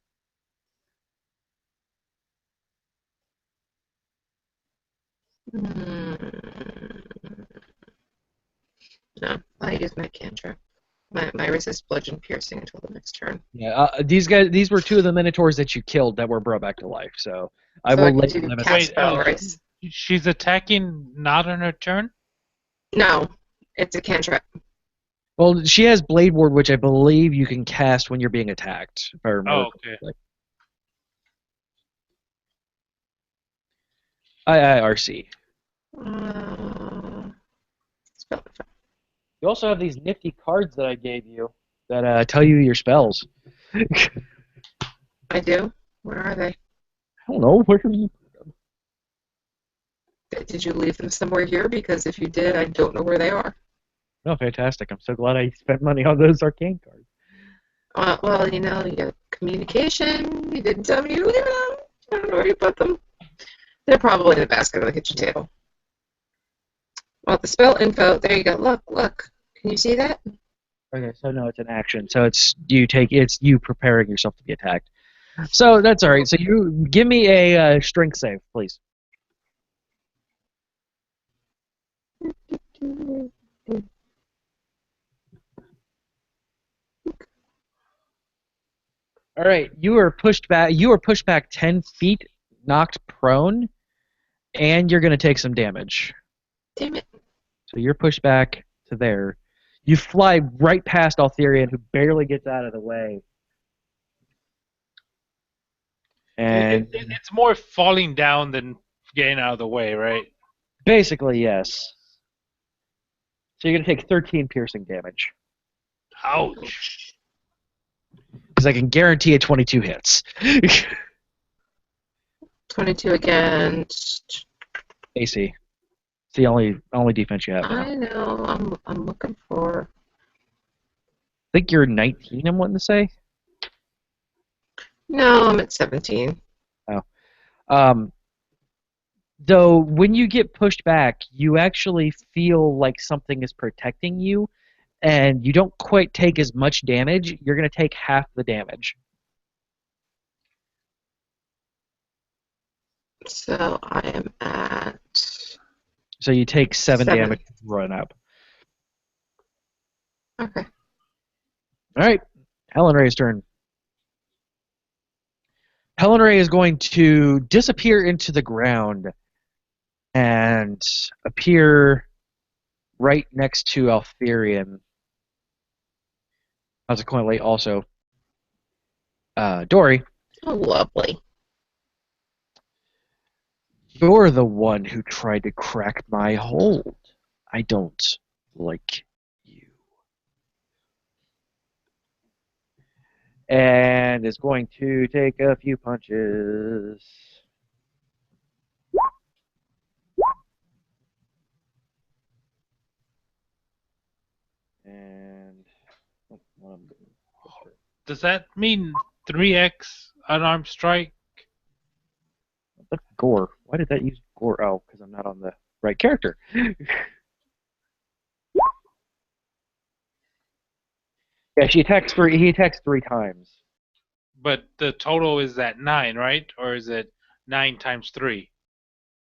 No, I use my cantrip. My resist bludgeon piercing until the next turn. Yeah, these were 2 of the minotaurs that you killed that were brought back to life. So I will let you limit. Wait, spell, right? She's attacking not on her turn? No, it's a cantrip. Well, she has Blade Ward, which I believe you can cast when you're being attacked. If I remember Oh, okay. correctly. IIRC. Spell it. You also have these nifty cards that I gave you that tell you your spells. I do? Where are they? I don't know. Where are you? Did you leave them somewhere here? Because if you did, I don't know where they are. No, fantastic. I'm so glad I spent money on those arcane cards. Well, you got communication. You didn't tell me you leave them. I don't know where you put them. They're probably in the basket on the kitchen table. Well, the spell info. There you go. Look. Can you see that? Okay, so no, it's an action. So it's you preparing yourself to be attacked. So that's all right. So you give me a strength save, please. All right, you are pushed back. You are pushed back 10 feet, knocked prone, and you're going to take some damage. Damn it. So you're pushed back to there. You fly right past Altherian, who barely gets out of the way. And It's more falling down than getting out of the way, right? basically, yes. So you're going to take 13 piercing damage. Ouch. Because I can guarantee a 22 hits. 22 against. AC. It's the only defense you have now. I know. I'm looking for. I think you're 19, I'm wanting to say. No, I'm at 17. Though when you get pushed back, you actually feel like something is protecting you, and you don't quite take as much damage. You're going to take half the damage. So I am at. So you take 7 7. damage to run up. Okay. All right, Helen Ray's turn. Helen Ray is going to disappear into the ground and appear right next to Altherian. Consequently, also Dory. Oh, lovely. You're the one who tried to crack my hold. I don't like you. And is going to take a few punches. And one of them gets hurt. Does that mean 3x unarmed strike? That's gore. Why did that use gore? Oh, because I'm not on the right character. Yeah, he attacks 3 times. But the total is at 9, right? Or is it 9 times 3?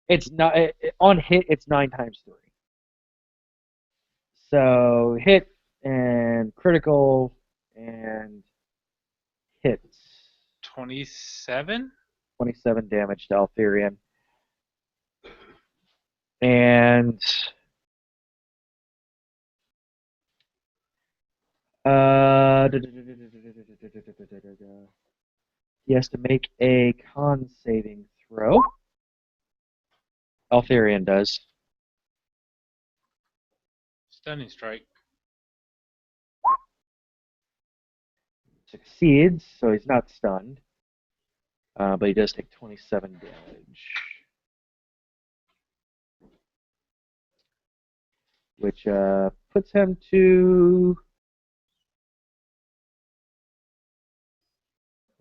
It's not on hit. It's 9 times 3. So hit and critical and hits. 27? 27 damage to Altherian. And he has to make a con saving throw. Altherian does. Stunning strike. Succeeds, so he's not stunned. But he does take 27 damage. Which puts him to...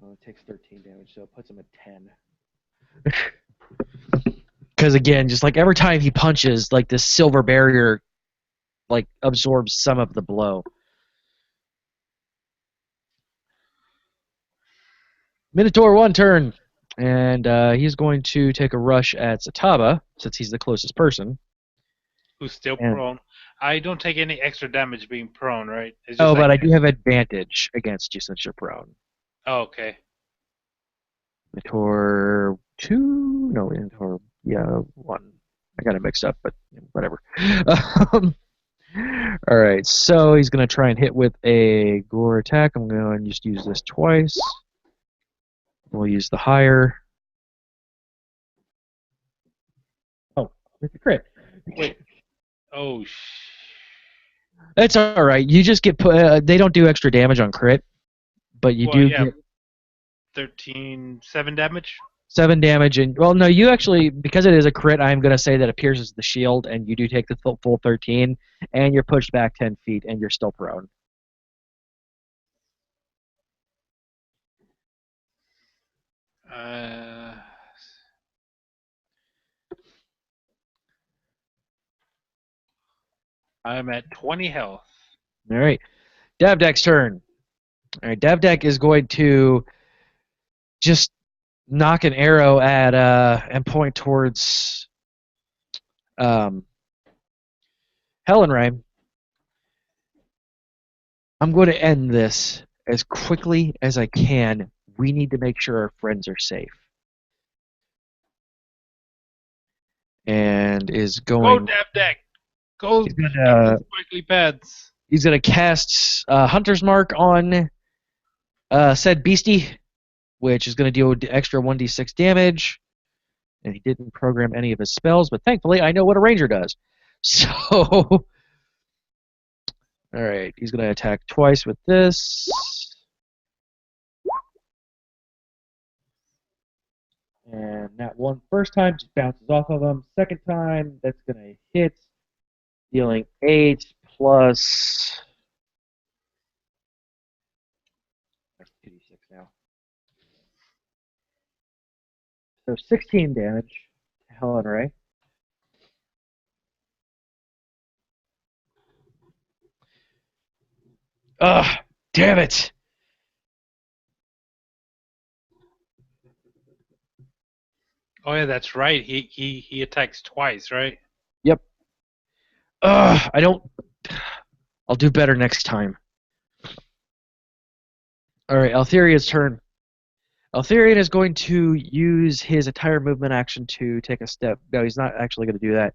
Oh, it takes 13 damage, so it puts him at 10. Because again, just like every time he punches, like this silver barrier like absorbs some of the blow. Minotaur 1 turn. And he's going to take a rush at Sataba, since he's the closest person. Who's still And- prone. I don't take any extra damage being prone, right? It's just Oh, like, but I do have advantage against you since you're prone. Oh, okay. Minotaur 2? No, Minotaur, 1. I got it mixed up, but whatever. Alright, so he's going to try and hit with a gore attack. I'm going to just use this twice. We'll use the higher. with the crit. Wait. Oh, That's all right. You just get they don't do extra damage on crit, but you well, do yeah. get 7 damage. 7 damage. And well, no, you actually, because it is a crit, I'm going to say that it pierces the shield, and you do take the full 13, and you're pushed back 10 feet, and you're still prone. I'm at 20 health. All right. Davdek's turn. All right, Davdek is going to just knock an arrow at and point towards Hellenreim. I'm going to end this as quickly as I can. We need to make sure our friends are safe. And is Go, going. Davdek. Go. He's gonna, Sparkly pads. he's gonna cast Hunter's Mark on said beastie, which is gonna deal extra 1d6 damage. And he didn't program any of his spells, but thankfully I know what a ranger does. So, all right, he's gonna attack twice with this. And that one first time just bounces off of him. Second time, that's going to hit, dealing 8 plus. That's 2d6 now. So 16 damage to Helen Ray. Ugh, damn it! Oh yeah, that's right. He attacks twice, right? Yep. Ugh, I don't. I'll do better next time. Alright, Altheria's turn. Altherian is going to use his entire movement action to take a step. No, he's not actually going to do that.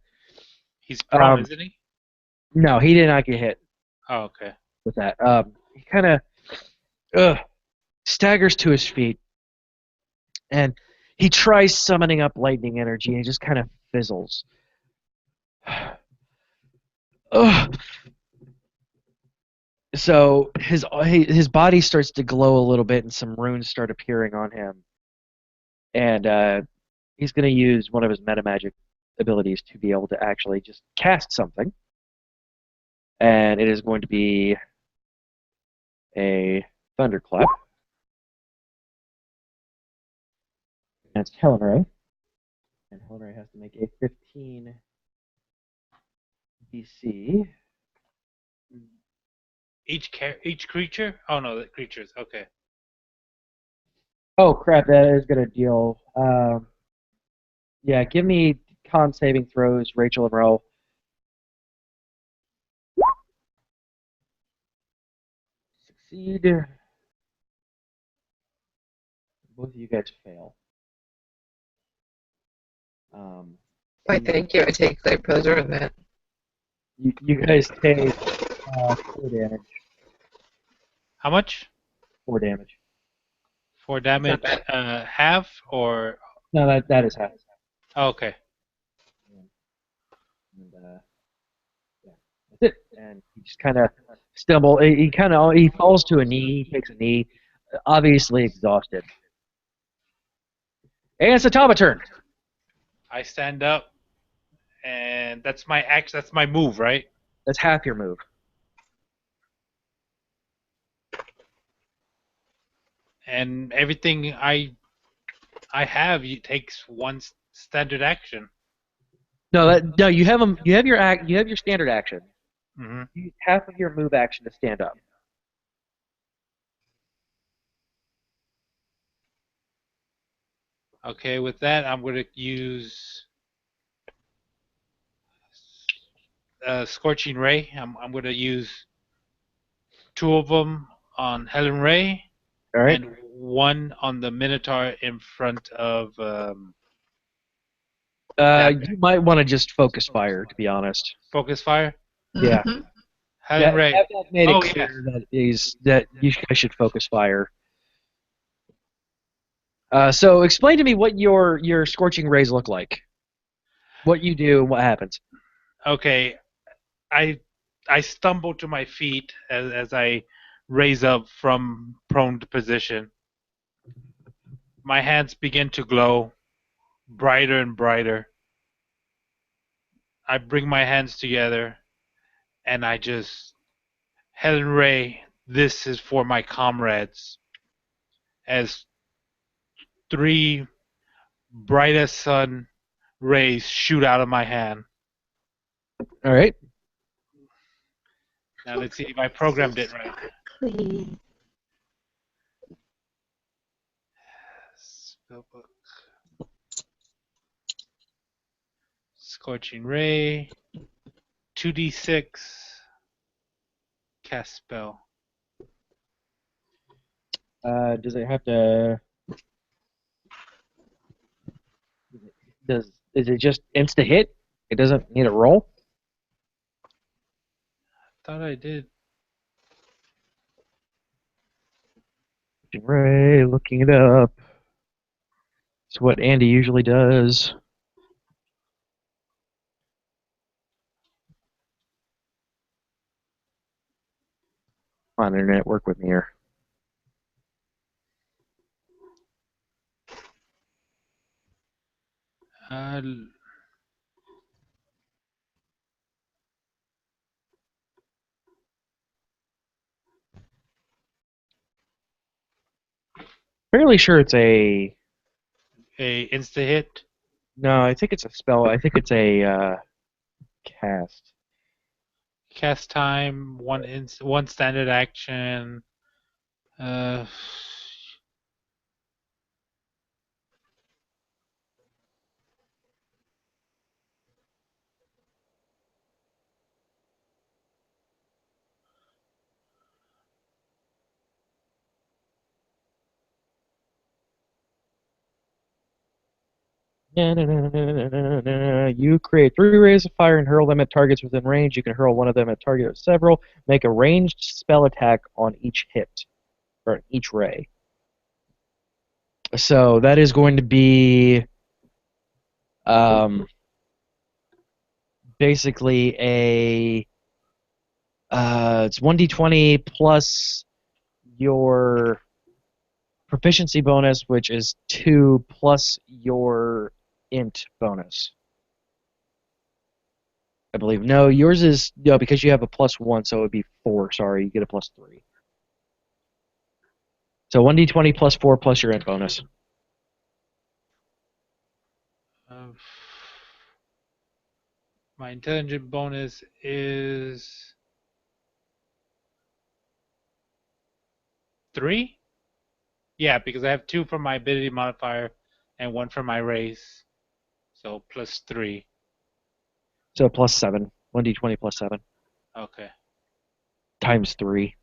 He's prone, isn't he? No, he did not get hit Oh, okay. with that. He kind of staggers to his feet, and he tries summoning up lightning energy, and he just kind of fizzles. Ugh. So his body starts to glow a little bit, and some runes start appearing on him. And he's going to use one of his meta magic abilities to be able to actually just cast something. And it is going to be a thunderclap. And it's Helen Ray. And Helen Ray has to make a 15 DC. Each creature? Oh no, the creatures. Okay. Oh crap! That is gonna deal. Yeah, give me con saving throws, Rachel and Ro. Succeed. Both of you guys fail. Why, thank you. I take clear pleasure in that. You guys take 4 damage. How much? 4 damage. 4 damage. Half or? No, that is half. Oh, okay. And, yeah, that's it. And he just kind of stumbles. He falls to a knee. He takes a knee, obviously exhausted. And it's a Tama turn. I stand up, and that's my action. That's my move, right? That's half your move. And everything I have takes one standard action. No, you have them. You have your standard action. Mm-hmm. You use half of your move action to stand up. Okay, with that, I'm going to use Scorching Ray. I'm going to use 2 of them on Helen Ray, All right. and 1 on the Minotaur in front of. You might want to just focus fire, to be honest. Focus fire. Yeah. Mhm. Helen Ray. That made it Oh, clear that you guys should focus fire. So explain to me what your scorching rays look like. what you do and what happens. Okay, I stumble to my feet as I raise up from prone position. My hands begin to glow brighter and brighter. I bring my hands together and I just, Helen Ray, this is for my comrades. As three bright as sun rays shoot out of my hand. All right. Now let's see if I programmed it right. Please. Spellbook. Scorching Ray. 2d6. Cast spell. Does it have to? Is it just insta hit? It doesn't need a roll. Thought I did. Ray, looking it up. It's what Andy usually does. Come on, internet, work with me here. Uh, Fairly sure it's a. insta hit. No, I think it's a spell. I think it's a cast. Cast time. One standard action. Uh, You create 3 rays of fire and hurl them at targets within range. You can hurl one of them at target of several. Make a ranged spell attack on each hit, or each ray. So that is going to be basically a it's 1d20 plus your proficiency bonus, which is 2 plus your int bonus. I believe. No, yours is no because you have a +1, so it would be 4. Sorry, you get a +3. So 1d20 plus 4 plus your int bonus. my intelligence bonus is 3. Yeah, because I have 2 from my ability modifier and 1 from my race, so +3. So +7. 1d20 plus 7 Okay. times 3.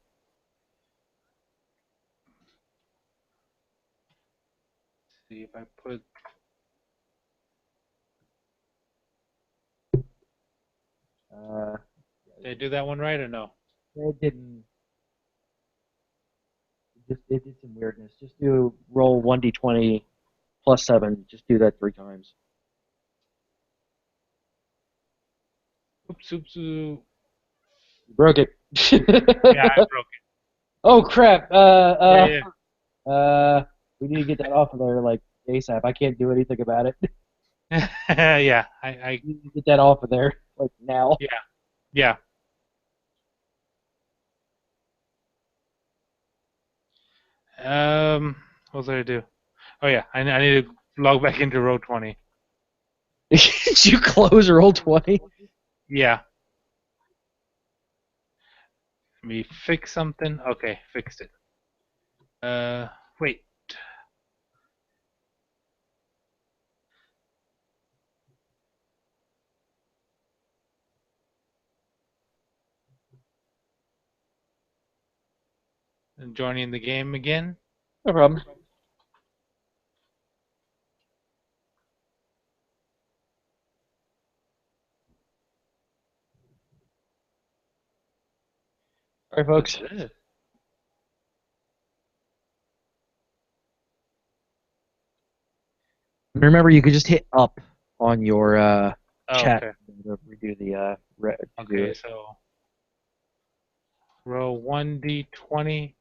See if I put. Did I do that one right or no? It didn't. It did some weirdness. Just do roll 1d20 plus 7. Just do that 3 times. Oops. You broke it. Yeah, I broke Oh crap! it. We need to get that off of there like ASAP. I can't do anything about it. Yeah, I We need to get that off of there like now. yeah. What was I to do? Oh yeah, I need to log back into row 20. Did you close roll 20? Yeah. Let me fix something. Okay, fixed it. Wait. Joining the game again. No problem. All right, folks. Remember, you could just hit up on your Oh, chat okay. to redo the to do Okay, it. so roll 1d20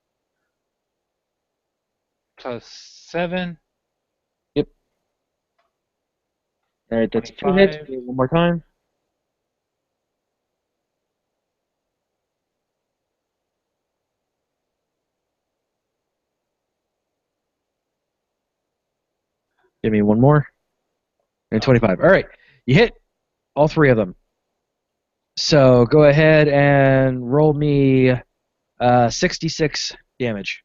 plus 7, Yep. All right, that's 2 hits. 25. Do it one more time. Give me one more. And 25. All right, you hit all 3 of them. So go ahead and roll me 66 damage.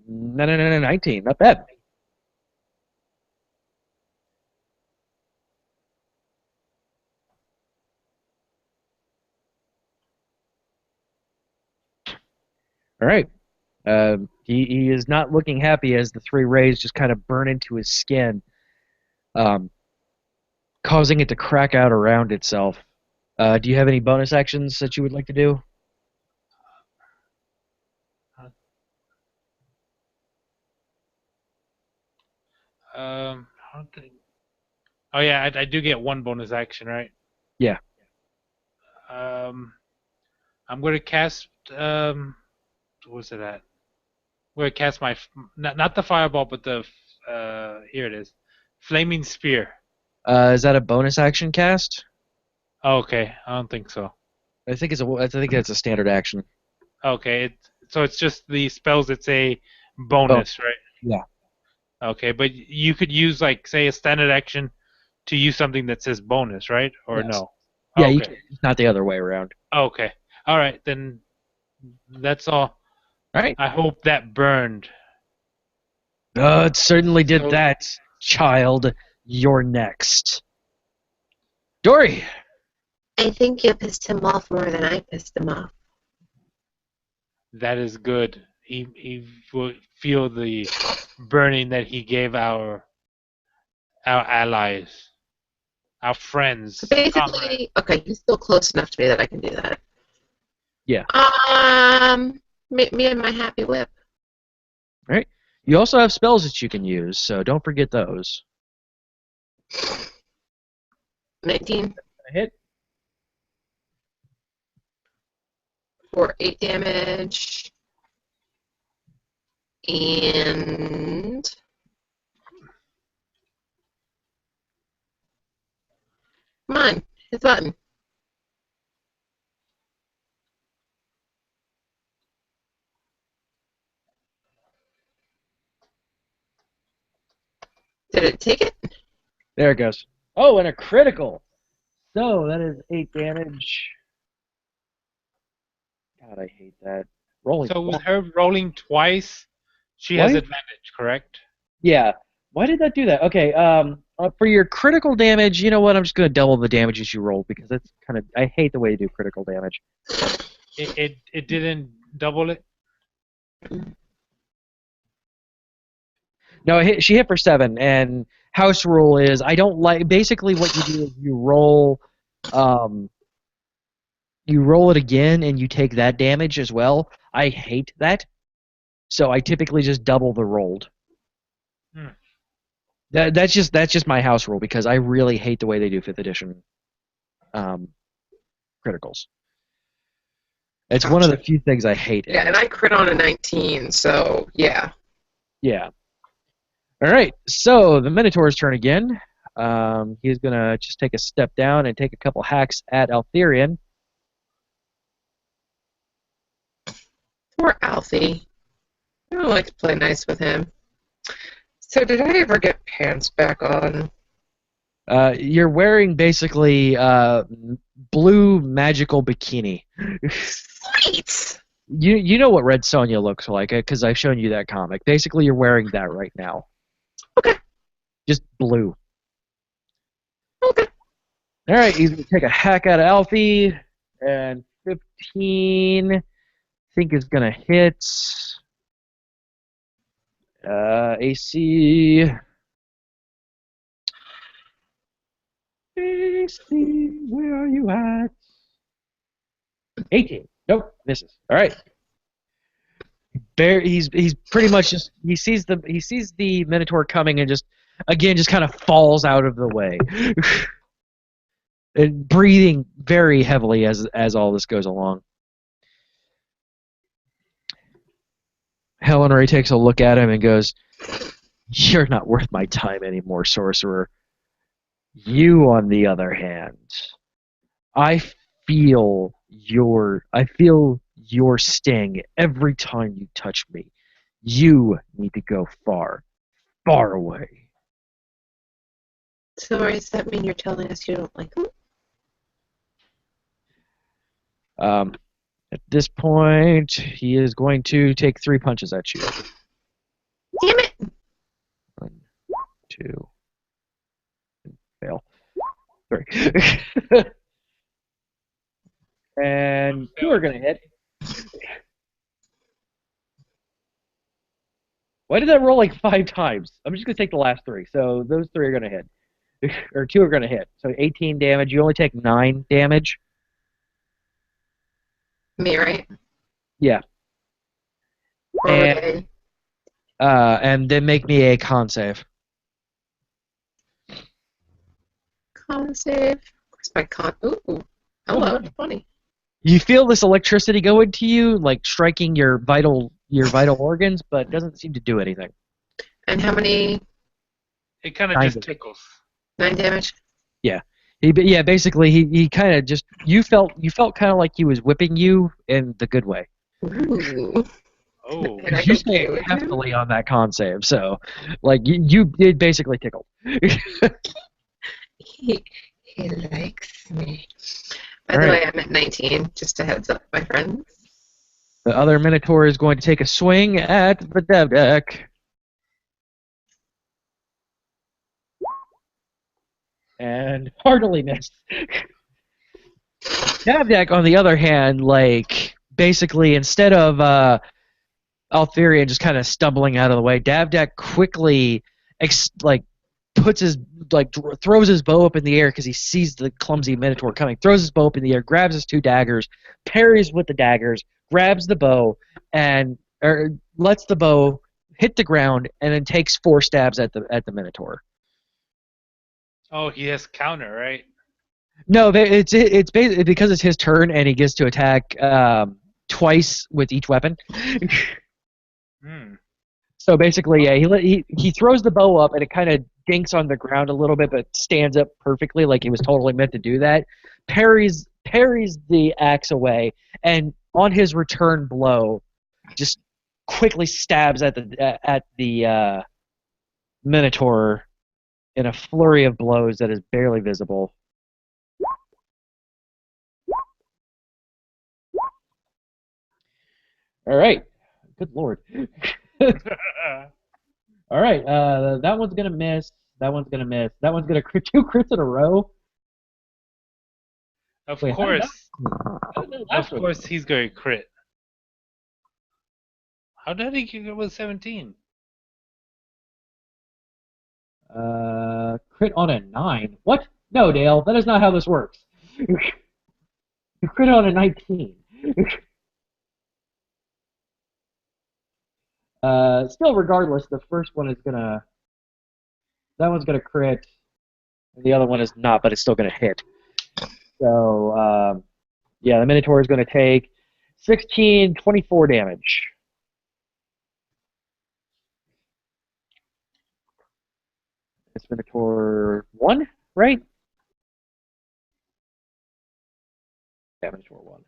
No, 19. Not bad. All right. He is not looking happy as the 3 rays just kind of burn into his skin, um, causing it to crack out around itself. Do you have any bonus actions that you would like to do? How did- oh yeah, I do get one bonus action, right? Yeah. Um, I'm going to cast. What's it at? I'm going to cast my not the fireball, but the here it is, flaming spear. Is that a bonus action cast? Oh, okay, I don't think so. I think that's a standard action. Okay, so it's just the spells that say Oh, bonus, right? yeah. Okay, but you could use like say a standard action to use something that says bonus, right? Or Yes. no? Yeah, you Okay. can. It's not the other way around. Okay. All right, then that's all. All right. I hope that burned. It certainly did So that, child. You're next. Dory. I think you pissed him off more than I pissed him off. that is good. He will feel the burning that he gave our allies, our So friends, comrades. basically, okay, he's still close enough to me that I can do that. Yeah. Me and my happy whip. All right. You also have spells that you can use, so don't forget those. 19 A hit. for 8 damage. And come on, his button. Did it take it? There it goes. Oh, and a critical. So that is 8 damage. God, I hate that. Rolling. So with her rolling twice, she has What? advantage, correct? Yeah. Why did that do that? Okay. For your critical damage, you know what? I'm just gonna double the damages you rolled because that's kind of. I hate the way you do critical damage. It didn't double it. No, she hit for 7, and house rule is I don't like. Basically, what you do is um, you roll it again, and you take that damage as well. I hate that, so I typically just double the rolled. Hmm. That's just my house rule because I really hate the way they do 5th edition criticals. It's one of the few things I hate. Yeah, and I crit on a 19, so yeah. Yeah. All right. So the Minotaur's turn again. He's gonna just take a step down and take a couple hacks at Altherian. Poor Alfie. I don't like to play nice with him. So did I ever get pants back on? You're wearing basically blue magical bikini. Sweet! You know what Red Sonja looks like because I've shown you that comic. Basically, you're wearing that right now. Okay. Just blue. Okay. All right, he's gonna take a hack at Alfie, and 15. I think is gonna hit. AC. AC, where are you at? 18. Nope, misses. All right. He's pretty much just he sees the Minotaur coming and just kind of falls out of the way, and breathing very heavily as all this goes along. Helen Ray takes a look at him and goes, "You're not worth my time anymore, sorcerer. You, on the other hand, I I feel your sting every time you touch me. You need to go far, far away." So does that mean you're telling us you don't like him? At this point, he is going to take 3 punches at you. Damn it! 1, 2, fail. 3. And 2 are going to hit. Why did that roll like 5 times? I'm just going to take the last 3. So those 3 are going to hit. Or 2 are going to hit. So 18 damage. You only take 9 damage. Me, right? Yeah. Okay. And then make me a con save. Con save. Where's my con? Ooh. Hello. Funny. You feel this electricity go into you, like striking your vital organs, but it doesn't seem to do anything. And how many? It kind of 9 just damage. tickles. 9 damage? Basically he kind of just you felt kind of like he was whipping you in the good way. Ooh. Oh. And I You can play stayed with him? heavily on that con save, so like you did basically tickle. He likes me. By All the right. way, I'm at 19. Just a heads up, my friends. The other Minotaur is going to take a swing at the dev deck. And heartily missed. Davdak, on the other hand, like basically instead of Altherian just kind of stumbling out of the way, Davdak quickly puts his throws his bow up in the air because he sees the clumsy Minotaur coming. Throws his bow up in the air, grabs his 2 daggers, parries with the daggers, grabs the bow, and lets the bow hit the ground, and then takes 4 stabs at the Minotaur. Oh, he has counter, right? No, it's basically because it's his turn and he gets to attack twice with each weapon. Hmm. So basically, yeah, he throws the bow up and it kind of dinks on the ground a little bit, but stands up perfectly like he was totally meant to do that. Parries the axe away, and on his return blow, just quickly stabs at the Minotaur in a flurry of blows that is barely visible. All right. Good lord. All right. That one's gonna miss. That one's gonna miss. That one's gonna crit 2 crits in a row. Of Wait, course. How did that Of last one? course he's going to crit. How did he get with 17? Crit on a 9. What? No, Dale. That is not how this works. You crit on a 19. Still, regardless, the first one is gonna. That one's gonna crit, and the other one is not, but it's still gonna hit. So, yeah, the Minotaur is gonna take 16, 24 damage. It's Minotaur 1, right? Yeah, Minotaur 1.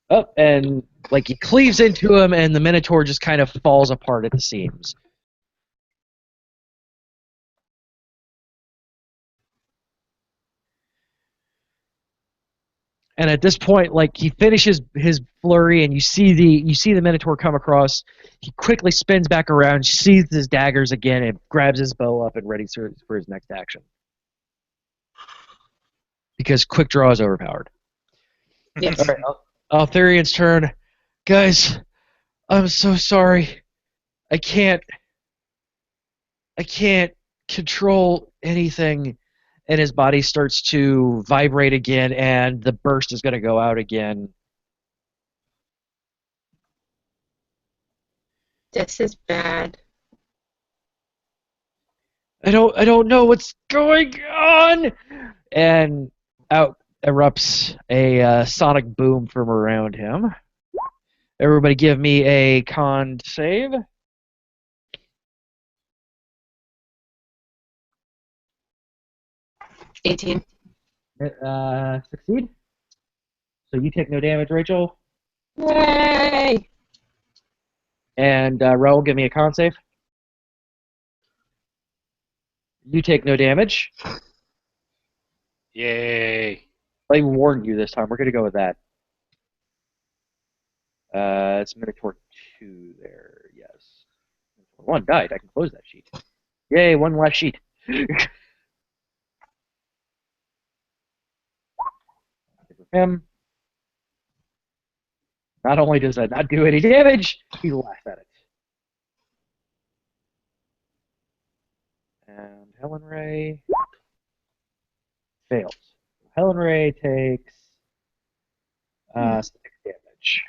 Oh, and like he cleaves into him, and the Minotaur just kind of falls apart at the seams. And at this point, like he finishes his flurry, and you see the Minotaur come across. He quickly spins back around, sheathes his daggers again, and grabs his bow up and ready for his next action. Because quick draw is overpowered. Yes. All right, Altherian's turn. Guys, I'm so sorry. I can't control anything. and his body starts to vibrate again, and the burst is going to go out again. This is bad. I don't know what's going on. And out erupts a sonic boom from around him. Everybody, give me a con save. 18. Succeed. So you take no damage, Rachel. Yay! And Raul, give me a con save. You take no damage. Yay. I warned you this time. We're going to go with that. It's Minotaur 2 there, yes. One died. I can close that sheet. Yay, one less sheet. For him. Not only does that not do any damage, he laughs at it. And Helen Ray fails. Helen Ray takes 6 damage.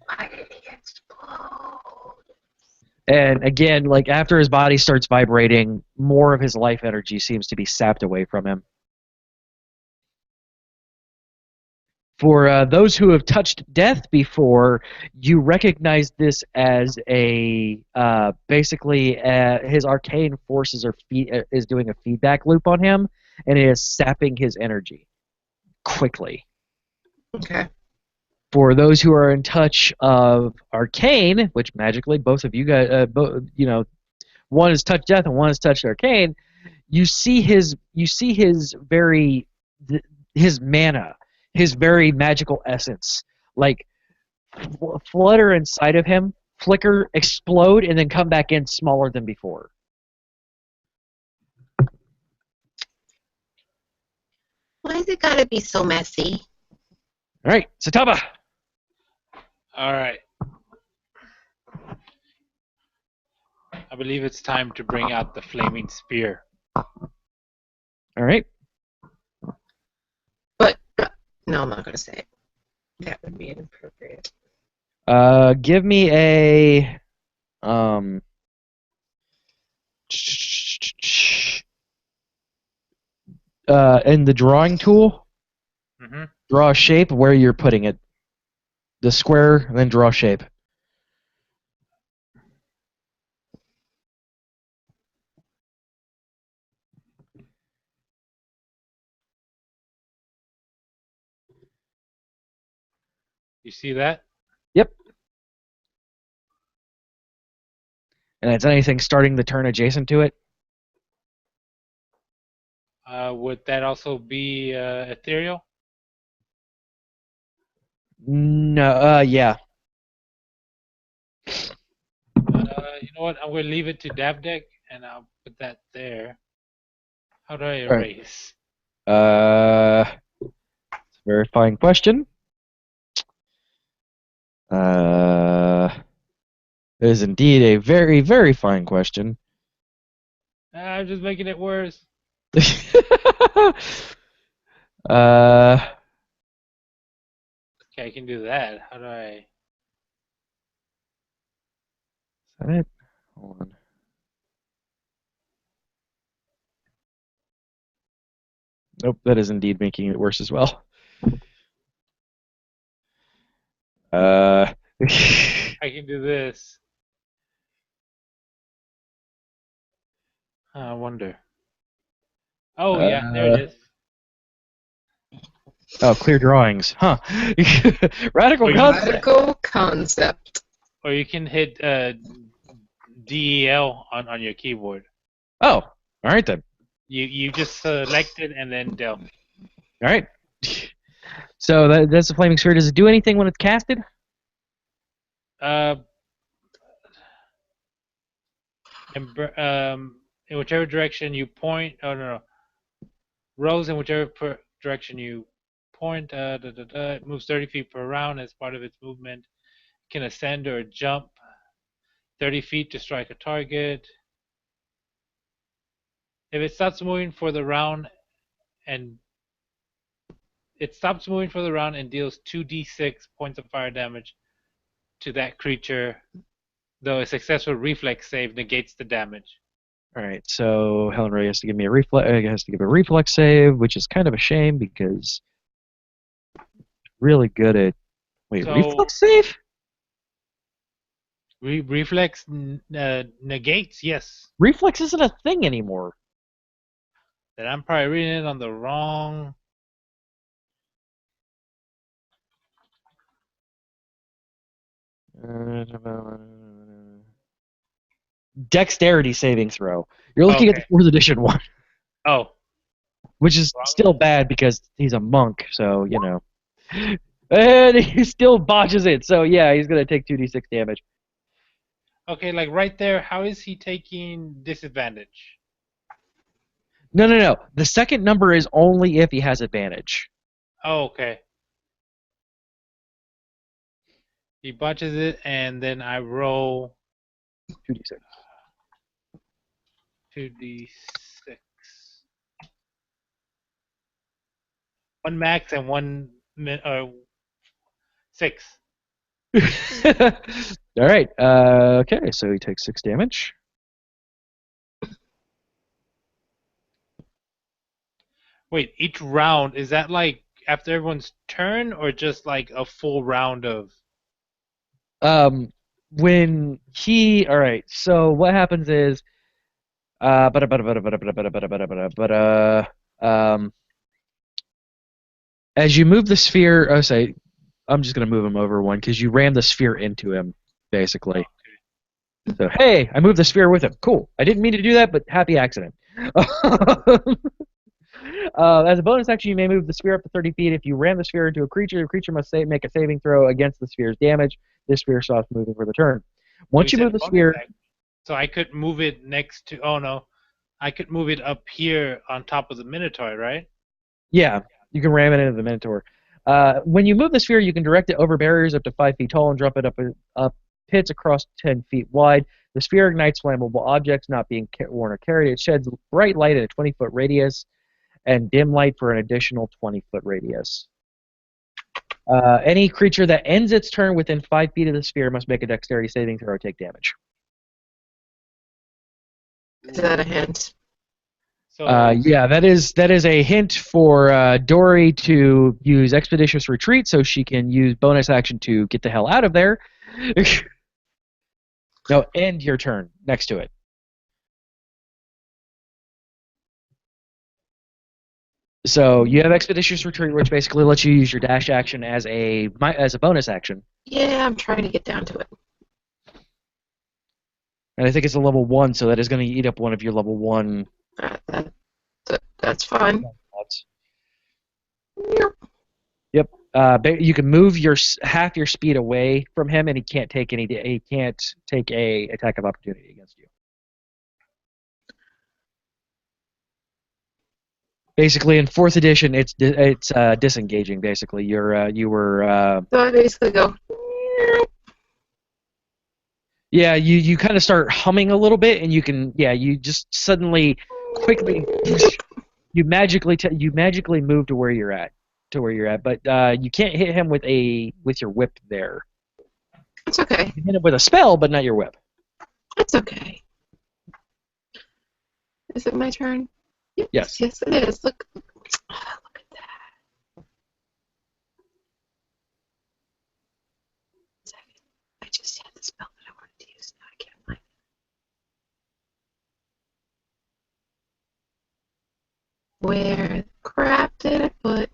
Why did he explode? And again, like after his body starts vibrating, more of his life energy seems to be sapped away from him. For those who have touched death before, you recognize this as a basically his arcane forces is doing a feedback loop on him, and it is sapping his energy quickly. Okay. For those who are in touch of arcane, which magically both of you guys, one has touched death and one has touched arcane, you see his mana, his very magical essence, like flutter inside of him, flicker, explode, and then come back in smaller than before. Why is it gotta be so messy? All right, Sataba. All right. I believe it's time to bring out the flaming spear. All right. But no, I'm not gonna say it. That would be inappropriate. Give me a in the drawing tool, draw a shape where you're putting it. The square, and then draw shape. You see that? Yep. And it's anything starting the turn adjacent to it? Would that also be ethereal? No, yeah. You know what? I'm going to leave it to Davdeck, and I'll put that there. How do I erase? It's a very fine question. It is indeed a very, very fine question. I'm just making it worse. Okay, I can do that. How do I? Is that it? Hold on. Nope, that is indeed making it worse as well. I can do this. I wonder. Oh, yeah, there it is. Oh, clear drawings. Huh. Radical concept. Radical concept. Or you can hit DEL on your keyboard. Oh, all right then. You just select it and then del. All right. So that's the flaming sphere. Does it do anything when it's casted? In whichever direction you point. Oh no. Rolls in whichever direction you point. It moves 30 feet per round as part of its movement. It can ascend or jump. 30 feet to strike a target. If it stops moving for the round and deals 2d6 points of fire damage to that creature, though a successful reflex save negates the damage. All right, so Helen Ray has to give me a reflex. Has to give a reflex save, which is kind of a shame because really good at. Wait, So- reflex save? Reflex negates, yes. Reflex isn't a thing anymore. Then I'm probably reading it on the wrong. Dexterity saving throw. You're looking at the Okay. 4th edition one, Oh, which is Wrong. still bad because he's a monk, so you know. And he still botches it, so yeah, he's gonna take 2d6 damage. okay, like right there. How is he taking disadvantage? No. The second number is only if he has advantage. Oh, okay. He botches it, and then I roll 2d6. 2d6. One max and one 6. All right. Okay, so he takes 6 damage. Wait, each round, is that like after everyone's turn or just like a full round of? When he, all right. So what happens is, as you move the sphere, I'm just gonna move him over one because you ran the sphere into him, basically. So hey, I moved the sphere with him. Cool. I didn't mean to do that, but happy accident. As a bonus action, you may move the sphere up to 30 feet. If you ram the sphere into a creature, the creature must make a saving throw against the sphere's damage. This sphere stops moving for the turn. Once you said move the bonus sphere, action. So I could move it next to. Oh no, I could move it up here on top of the Minotaur, right? yeah, you can ram it into the Minotaur. When you move the sphere, you can direct it over barriers up to 5 feet tall and drop it up pits across 10 feet wide. The sphere ignites flammable objects not being worn or carried. It sheds bright light at a 20-foot radius and dim light for an additional 20-foot radius. Any creature that ends its turn within 5 feet of the sphere must make a dexterity saving throw or take damage. Is that a hint? So Yeah, that is a hint for Dory to use Expeditious Retreat so she can use bonus action to get the hell out of there. No, end your turn next to it. So you have Expeditious Retreat, which basically lets you use your dash action as a bonus action. Yeah, I'm trying to get down to it. And I think it's a level 1, so that is going to eat up one of your level 1 That's fine. slots. Yep. Yep. You can move half your speed away from him, and he can't take a attack of opportunity against you. Basically, in 4th edition, it's disengaging. Basically, you were. So I basically go. Yeah, you kind of start humming a little bit, and you just suddenly quickly you magically move to where you're at, but you can't hit him with your whip there. It's okay. You hit him with a spell, but not your whip. It's okay. Is it my turn? Yes. Yes, it is. Look at that. I just had the spell that I wanted to use. Now I can't find it. Where the crap did I put?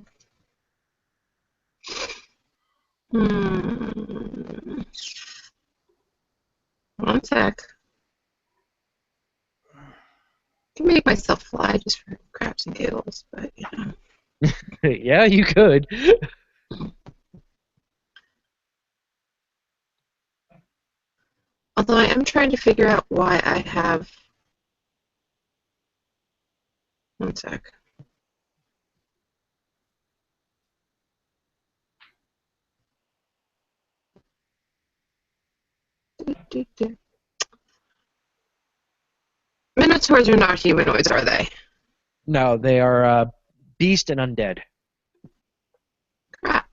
One sec. I can make myself fly just for craps and giggles, but you know. Yeah, you could. Although I am trying to figure out why I have. One sec. minotaurs are not humanoids, are they? No, they are beast and undead. Crap.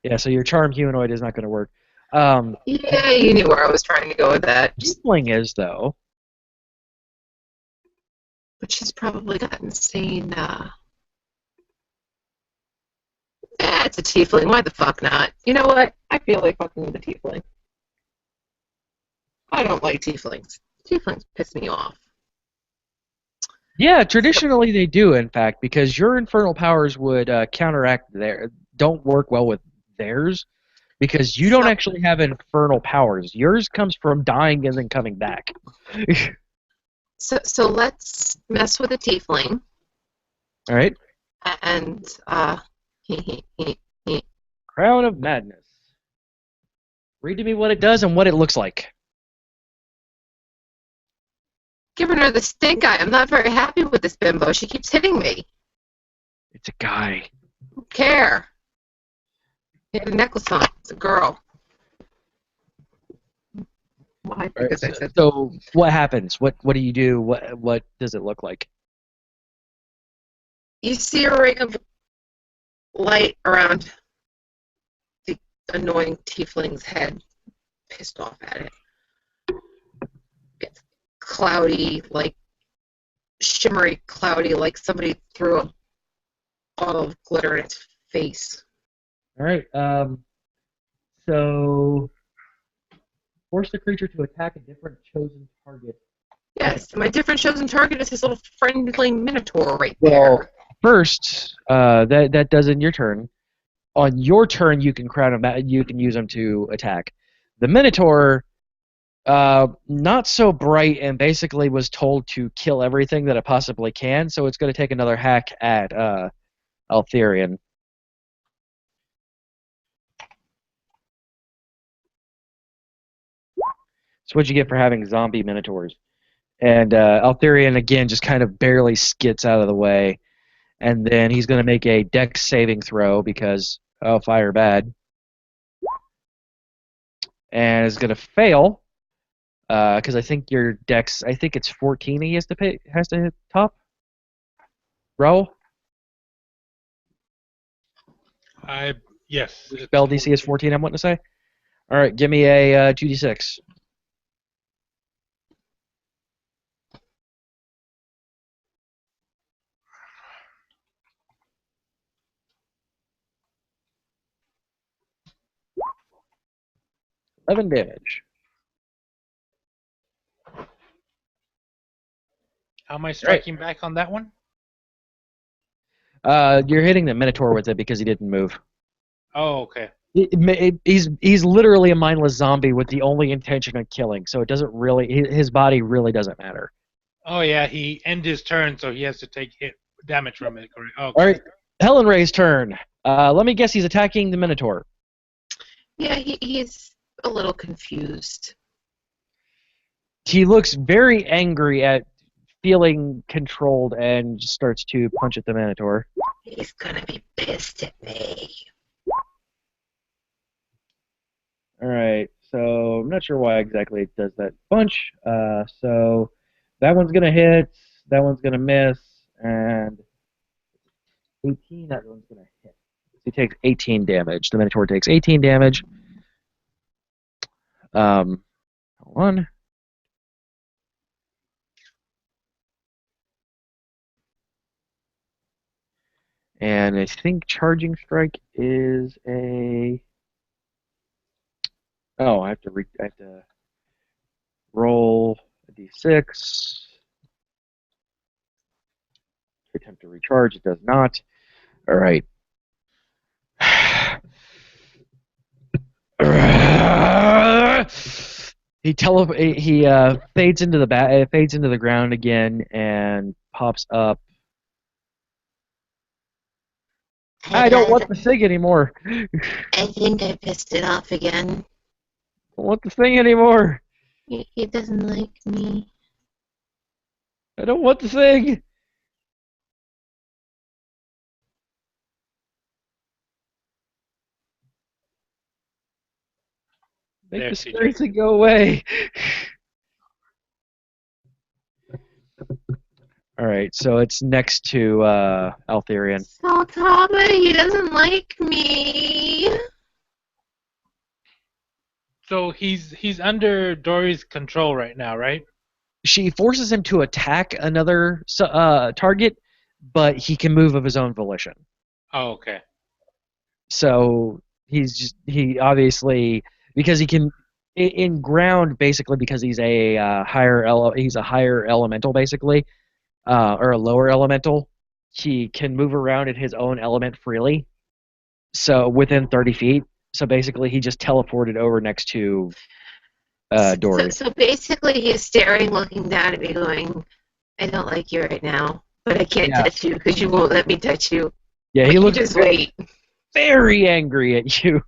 Yeah, so your charm humanoid is not going to work. Yeah, you knew where I was trying to go with that. Tiefling is, though. But she's probably got insane, it's a tiefling. Why the fuck not? You know what? I feel like fucking with a tiefling. I don't like tieflings. Tieflings piss me off. Yeah, traditionally they do, in fact, because your infernal powers would counteract don't work well with theirs, because you don't So, actually have infernal powers. Yours comes from dying and then coming back. so let's mess with a tiefling All right? and Crown of Madness. Read to me what it does and what it looks like. giving her the stink eye. I'm not very happy with this bimbo. She keeps hitting me. It's a guy. Don't care. He had a necklace on. It's a girl. Why? All right, Because I said so what happens? What do you do? What does it look like? you see a ring of light around the annoying tiefling's head. Pissed off at it. It's cloudy, like shimmery, cloudy, like somebody threw a bottle of glitter in its face. All right. So force the creature to attack a different chosen target. Yes, my different chosen target is this little friendly minotaur right Well, there. first, that does in your turn. On your turn, you can you can use them to attack. The Minotaur, not so bright, and basically was told to kill everything that it possibly can. So it's going to take another hack at Altherian. So what'd you get for having zombie Minotaurs? And Altherian again just kind of barely skits out of the way, and then he's going to make a Dex saving throw because fire bad, and is going to fail because I think your Dex, I think it's 14. He has to hit top row. Yes. Spell DC is 14. I'm wanting to say. All right, give me a 2d6. Eleven damage. How am I striking back on that one? You're hitting the Minotaur with it because he didn't move. Oh, okay. He's literally a mindless zombie with the only intention of killing, so it doesn't really his body really doesn't matter. Oh yeah, he ended his turn, so he has to take hit damage from it. Correct. Okay. All right, Helen Ray's turn. Let me guess, he's attacking the Minotaur. Yeah, he's a little confused. He looks very angry at feeling controlled and just starts to punch at the Minotaur. He's gonna be pissed at me. All right, so I'm not sure why exactly it does that punch. So that one's gonna hit, that one's gonna miss, and 18. That one's gonna hit. So he takes 18 damage. The Minotaur takes 18 damage. Hold on. And I think Charging Strike is a. Oh, I have to roll a d6. Attempt to recharge. It does not. All right. He fades into the ground again and pops up. I don't want the thing anymore. I think I pissed it off again. I don't want the thing anymore. He doesn't like me. I don't want the thing. Make There, the CJ. scary thing go away. All right, so it's next to Altherian. So Tama, he doesn't like me. So he's under Dory's control right now, right? She forces him to attack another target, but he can move of his own volition. Oh, okay. So he obviously, because he can in ground, basically because he's a he's a higher elemental basically, or a lower elemental. He can move around in his own element freely, so within 30 feet. So basically, he just teleported over next to Dory. So basically, he's staring, looking down at me, going, "I don't like you right now, but I can't Yeah. touch you because you won't let me touch you. Yeah, But he you looks just wait. very angry at you.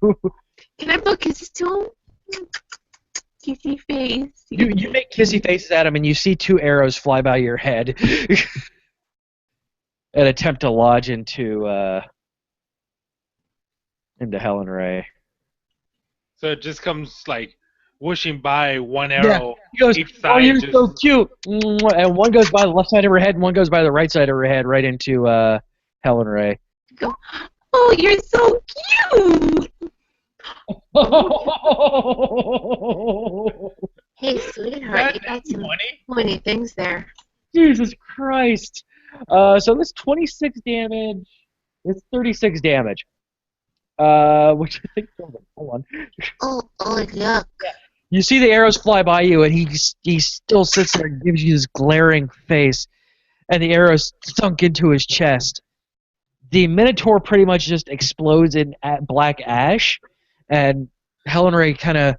Can I blow kisses to him? Kissy face. You make kissy faces at him, and you see two arrows fly by your head and attempt to lodge into Helen Ray. So it just comes like whooshing by, one Yeah. arrow He goes, each "Oh, side. you're Just, so cute," and one goes by the left side of her head, and one goes by the right side of her head, right into Helen Ray. Go, oh, you're so cute. Hey, sweetheart, you got some funny. funny things there. Jesus Christ! So this 26 damage. It's 36 damage. Which I think. Hold on. Oh, yuck. You see the arrows fly by you, and he still sits there and gives you this glaring face, and the arrows sunk into his chest. The Minotaur pretty much just explodes in black ash, and Helen Ray kind of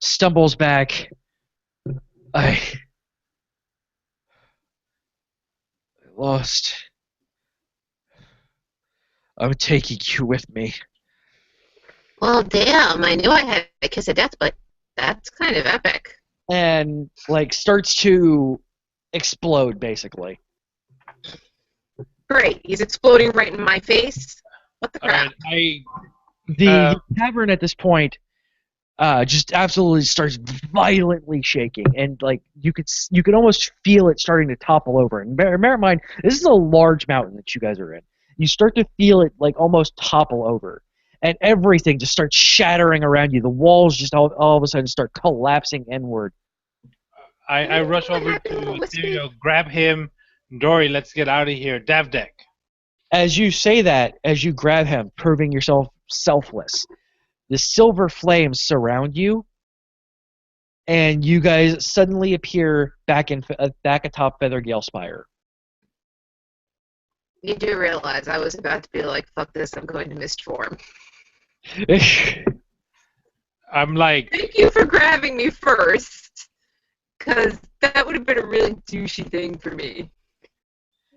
stumbles back. I lost. I'm taking you with me. Well, damn, I knew I had a kiss of death, but that's kind of epic. And like starts to explode basically. Great, he's exploding right in my face. What the crap? Alright, The tavern at this point just absolutely starts violently shaking, and like you could almost feel it starting to topple over. And bear in mind, this is a large mountain that you guys are in. You start to feel it like almost topple over, and everything just starts shattering around you. The walls just all of a sudden start collapsing inward. I rush over to Ethereal, grab him. Dory, let's get out of here. Davdek. As you say that, as you grab him, proving yourself selfless, the silver flames surround you, and you guys suddenly appear back atop Feathergale Spire. You do realize I was about to be like, fuck this, I'm going to mist form. I'm like, Thank you for grabbing me first, because that would have been a really douchey thing for me.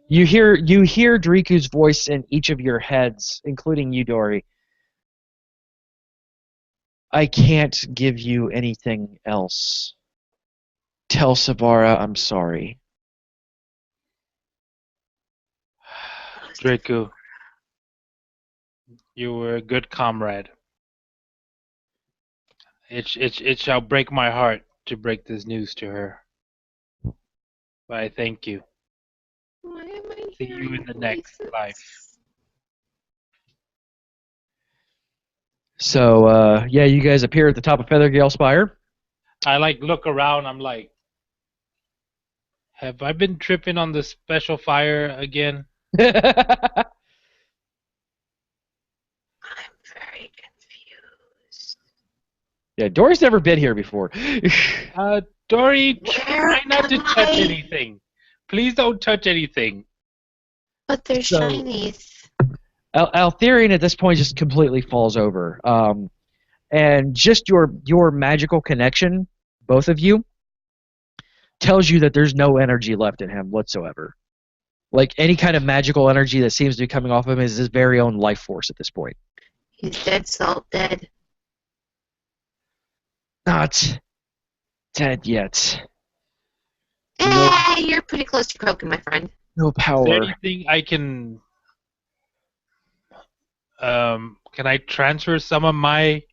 You hear Driku's voice in each of your heads, including you, Dory. I can't give you anything else. Tell Sabara I'm sorry. Draku, you were a good comrade. It shall break my heart to break this news to her. But I thank you. Why am I See you hearing in the next voices? life. So, yeah, you guys appear at the top of Feathergale Spire. I like look around. I'm like, have I been tripping on the special fire again? I'm very confused. Yeah, Dory's never been here before. Dory, Where try not to am touch I? anything. Please don't touch anything. But they're So- shinies. Altherian at this point just completely falls over. And just your magical connection, both of you, tells you that there's no energy left in him whatsoever. Like any kind of magical energy that seems to be coming off of him is his very own life force at this point. He's dead, salt dead. Not dead yet. You're pretty close to croaking, my friend. No Is there power. anything I can I transfer some of my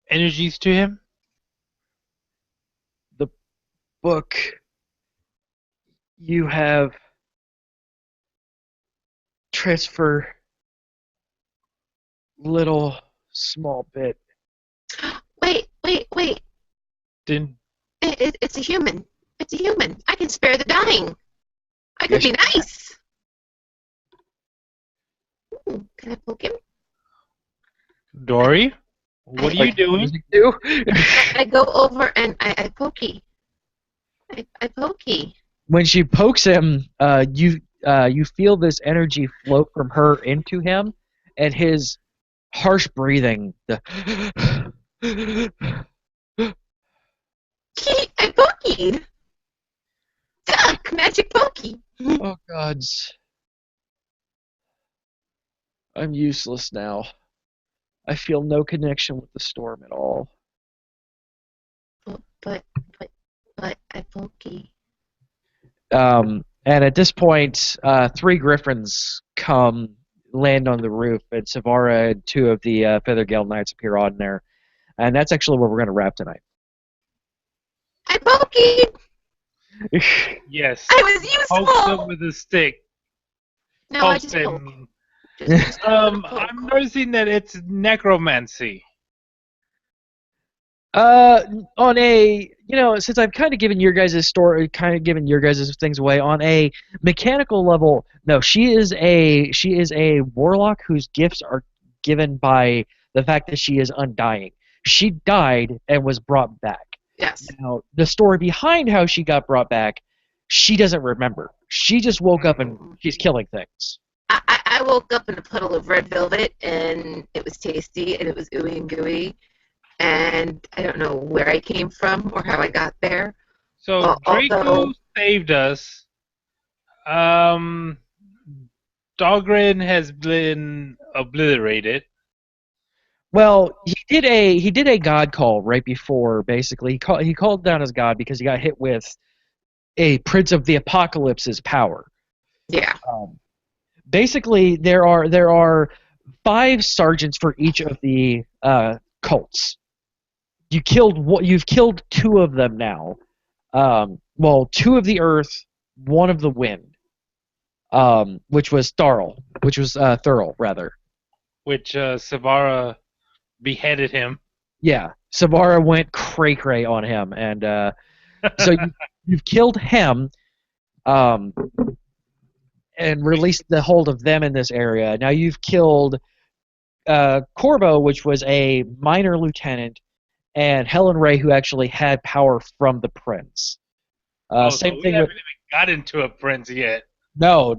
energies to him? Book. you have transfer little small bit. Wait. Didn't It's a human. It's a human. I can spare the dying. I can Yes, be you can. nice. Can I poke him? Dory? What are you Like doing? music do? I go over and I pokey. I pokey. When she pokes him, you feel this energy flow from her into him, and his harsh breathing. I pokeyed. Duck, magic pokey. Oh gods, I'm useless now. I feel no connection with the storm at all. But I pokey. And at this point, three griffins land on the roof, and Savara and two of the Feathergale Knights appear on there. And that's actually where we're going to wrap tonight. I pokeyed. Yes. I was Poke them useful. with a stick. No, I Poke just poke. them. Just poke. I'm noticing that it's necromancy. On a, since I've kind of given your guys' story, kind of given your guys' things away, on a mechanical level, no, she is a warlock whose gifts are given by the fact that she is undying. She died and was brought back. Yes. Now, the story behind how she got brought back, she doesn't remember. She just woke up and she's killing things. I woke up in a puddle of red velvet, and it was tasty, and it was ooey and gooey, and I don't know where I came from or how I got there. So Draco Although, saved us. Dogrin has been obliterated. Well, he did a god call right before. Basically, he called down his god because he got hit with a Prince of the Apocalypse's power. yeah. Basically, there are 5 sergeants for each of the cults. You've killed 2 of them now. Well, 2 of the earth, 1 of the wind. Which was Thurl rather. Which Savara beheaded him. Yeah, Savara went cray-cray on him, and so you've killed him, and released the hold of them in this area. Now you've killed Corbo, which was a minor lieutenant, and Helen Ray, who actually had power from the prince. So Same we thing haven't with even got into a prince yet. no.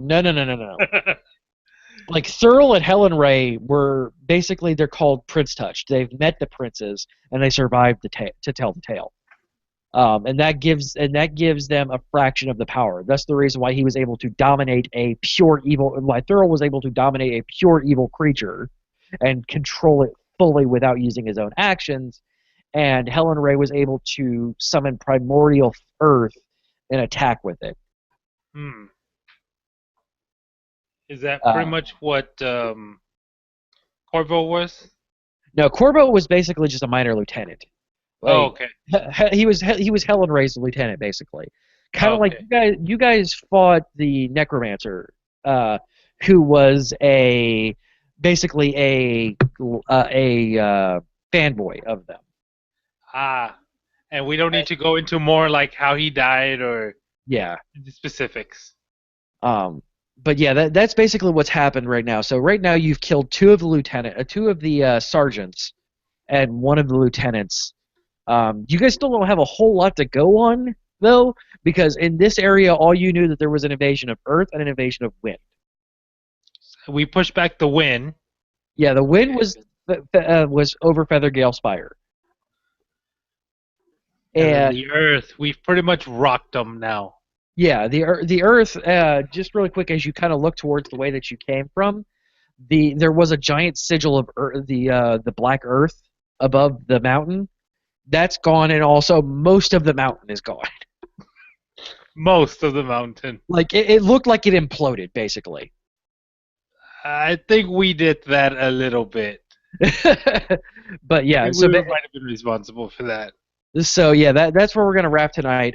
Like Thurl and Helen Ray were basically they're called Prince Touch. They've met the princes and they survived to tell the tale. And that gives them a fraction of the power. That's the reason why he was able to dominate a pure evil. Why Thurl was able to dominate a pure evil creature and control it fully without using his own actions. And Helen Ray was able to summon primordial earth and attack with it. Is that pretty much what Corvo was? No, Corbo was basically just a minor lieutenant. Oh, okay. He was Helen Ray's lieutenant, basically. Kind of Okay. like you guys fought the necromancer, who was basically a fanboy of them. And we don't need to go into more like how he died or Yeah. the specifics. But yeah, that's basically what's happened right now. So right now you've killed 2 of the sergeants, and 1 of the lieutenants. You guys still don't have a whole lot to go on, though, because in this area, all you knew that there was an invasion of Earth and an invasion of Wind. We pushed back the wind. Yeah, the Wind was over Feathergale Spire. And the Earth, we've pretty much rocked them now. Yeah, the Earth. Just really quick, as you kind of look towards the way that you came from, there was a giant sigil of the Black Earth above the mountain. That's gone, and also most of the mountain is gone. Most of the mountain. Like it looked like it imploded, basically. I think we did that a little bit. But yeah, we might have been responsible for that. So yeah, that's where we're gonna wrap tonight.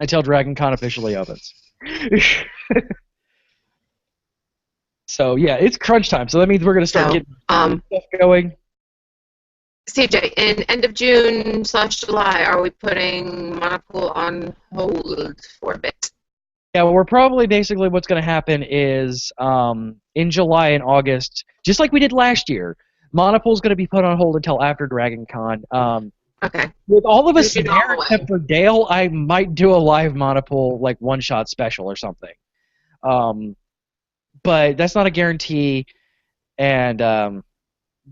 until Dragon Con officially opens. So yeah, it's crunch time. So that means we're gonna start getting stuff going. CJ, in end of June/July, are we putting Monopool on hold for a bit? Yeah, well, we're probably basically what's going to happen is in July and August, just like we did last year, Monopool's going to be put on hold until after Dragon Con. Okay. With all of us Keep it there all except for Dale, I might do a live Monopool like one-shot special or something. But that's not a guarantee. And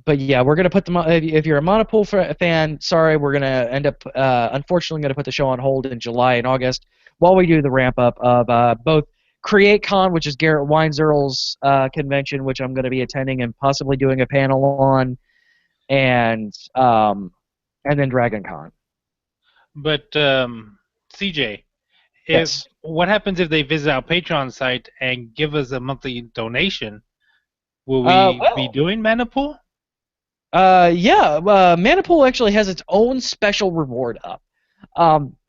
but yeah, we're gonna put if you're a Monopool fan, sorry, we're gonna end up unfortunately gonna put the show on hold in July and August while we do the ramp up of both CreateCon, which is Garrett Weinzierl's convention, which I'm gonna be attending and possibly doing a panel on, and then DragonCon. But CJ, Yes. what happens if they visit our Patreon site and give us a monthly donation? Will we be doing Manapool? Yeah, Manapool actually has its own special reward up.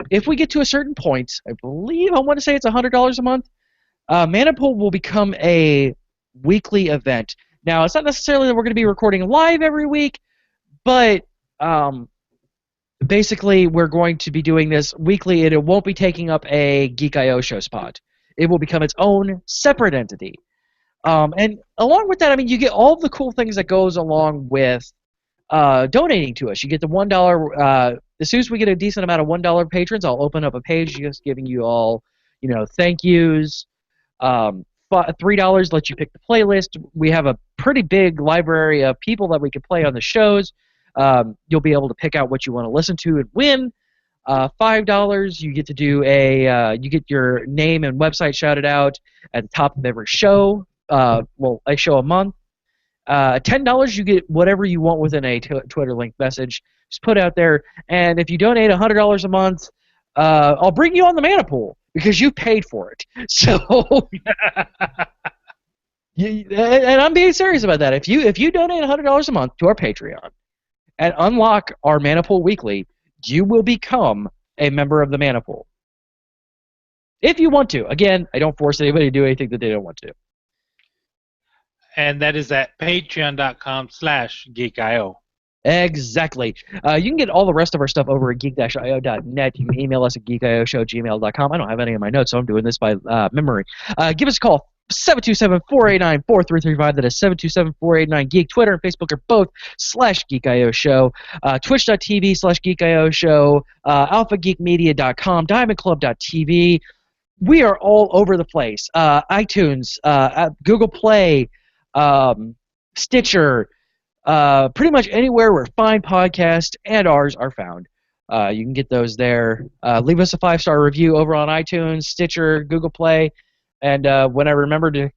If we get to a certain point, I want to say it's $100 a month, Manapool will become a weekly event. Now, it's not necessarily that we're going to be recording live every week, but basically we're going to be doing this weekly, and it won't be taking up a Geek.io show spot. It will become its own separate entity. And along with that, I mean, you get all the cool things that goes along with donating to us. You get the $1. As soon as we get a decent amount of $1 patrons, I'll open up a page just giving you all, thank yous. $3 lets you pick the playlist. We have a pretty big library of people that we can play on the shows. You'll be able to pick out what you want to listen to and win. $5, you get to do you get your name and website shouted out at the top of every show. A show a month. $10, you get whatever you want within a Twitter link message. Just put out there, and if you donate $100 a month, I'll bring you on the Manapool because you paid for it. So, and I'm being serious about that. If you donate $100 a month to our Patreon and unlock our Manapool weekly, you will become a member of the Manapool. If you want to. Again, I don't force anybody to do anything that they don't want to. And that is at patreon.com/geekio. Exactly. You can get all the rest of our stuff over at geek-io.net. You can email us at geekio@gmail.com. I don't have any of my notes, so I'm doing this by memory. Give us a call, 727-489-4335. That is 727-489-GEEK. Twitter and Facebook are both /GeekIO Show. Twitch.tv/GeekIO Show. AlphaGeekMedia.com. DiamondClub.tv. We are all over the place. iTunes, Google Play, Stitcher, pretty much anywhere where fine podcasts and ours are found. You can get those there. Leave us a 5-star review over on iTunes, Stitcher, Google Play, and when I remember to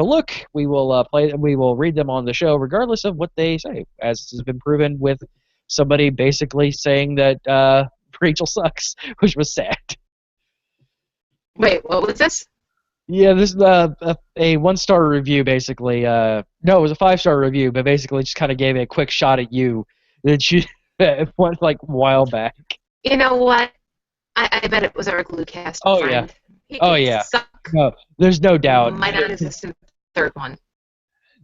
look, we will we will read them on the show, regardless of what they say, as has been proven with somebody basically saying that Rachel sucks, which was sad. Wait, what was this? Yeah, this is a 1-star review, basically. No, it was a 5-star review, but basically just kind of gave a quick shot at you that you went like a while back. You know what? I bet it was our Gluecast Oh, friend. Yeah. Suck. No, there's no doubt. My non-existent third one.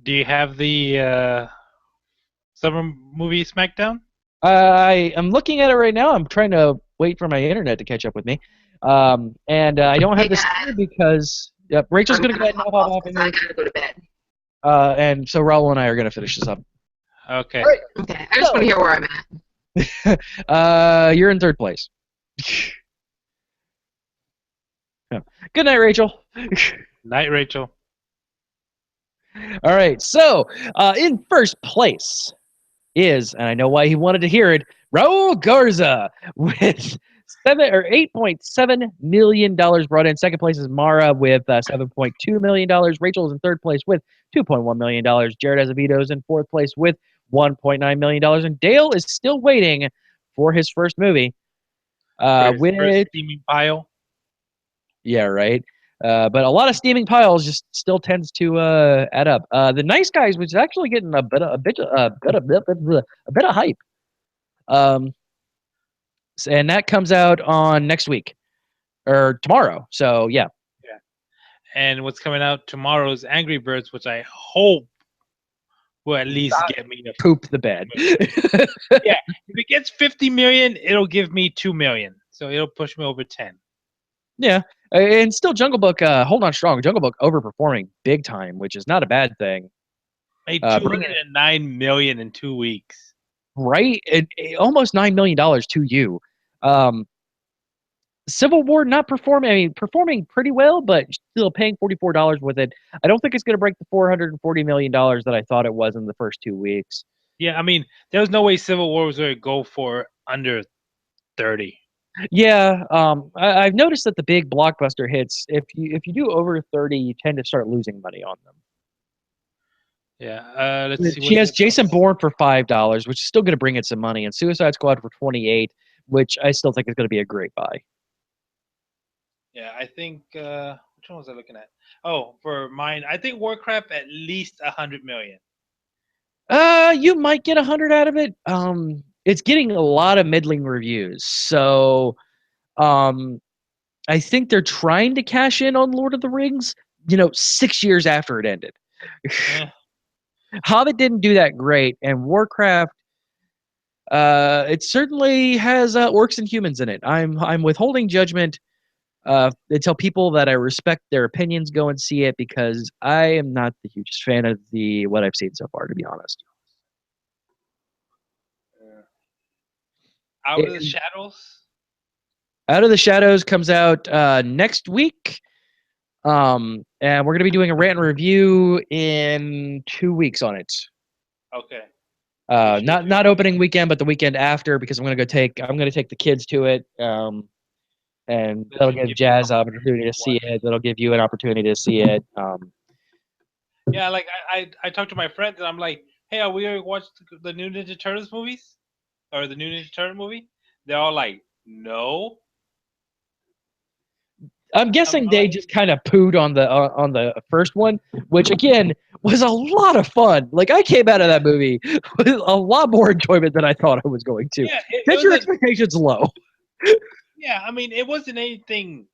Do you have the summer movie SmackDown? I am looking at it right now. I'm trying to wait for my internet to catch up with me. And I don't have this because Rachel's going to go ahead and hop off. I gotta go to bed. And so Raul and I are going to finish this up. Okay. All right. Okay, I just want to hear where I'm at. You're in third place. Good night, Rachel. Night, Rachel. All right, so in first place is, and I know why he wanted to hear it, Raul Garza with $8.7 million brought in. Second place is Mara with $7.2 million. Rachel is in third place with $2.1 million. Jared Azevedo is in fourth place with $1.9 million. And Dale is still waiting for his first movie. With first steaming pile. Yeah, right. But a lot of steaming piles just still tends to add up. The Nice Guys was actually getting a bit of hype. And that comes out on next week. or tomorrow. So yeah. And what's coming out tomorrow is Angry Birds, which I hope will at least get me a Poop the bed. yeah. If it gets 50 million, it'll give me 2 million, so it'll push me over 10. Yeah, and still Jungle Book. Hold on strong. Jungle Book overperforming big time, which is not a bad thing. Made Putting 209 million in 2 weeks. right, almost $9 million to you. Civil War not performing. I mean, performing pretty well, but still paying $44 with it. I don't think it's going to break the $440 million that I thought it was in the first 2 weeks. Yeah, I mean, there's no way Civil War was going to go for under 30. Yeah, I've noticed that the big blockbuster hits, if you do over 30, you tend to start losing money on them. Yeah, let's see. She has Jason Bourne for $5, which is still going to bring in some money, and Suicide Squad for 28, which I still think is going to be a great buy. Yeah, I think which one was I looking at? Oh, for mine, I think Warcraft at least 100 million. You might get 100 out of it. It's getting a lot of middling reviews, so I think they're trying to cash in on Lord of the Rings. 6 years after it ended. Hobbit didn't do that great, and Warcraft, it certainly has orcs and humans in it. I'm withholding judgment until people that I respect their opinions go and see it, because I am not the hugest fan of what I've seen so far, to be honest. Out of the Shadows. Out of the Shadows comes out next week. And we're going to be doing a rant and review in 2 weeks on it. Okay. Not opening weekend, but the weekend after, because I'm going to take the kids to it. And that'll give Jazz an opportunity to see it. That'll give you an opportunity to see it. Yeah, like I talked to my friends and I'm like, hey, are we going to watch the new Ninja Turtles movies? Or the new Ninja Turtle movie? They're all like, no. I'm guessing they just kind of pooed on the first one, which again was a lot of fun. Like, I came out of that movie with a lot more enjoyment than I thought I was going to. Yeah, Set your expectations low. Yeah, I mean, it wasn't anything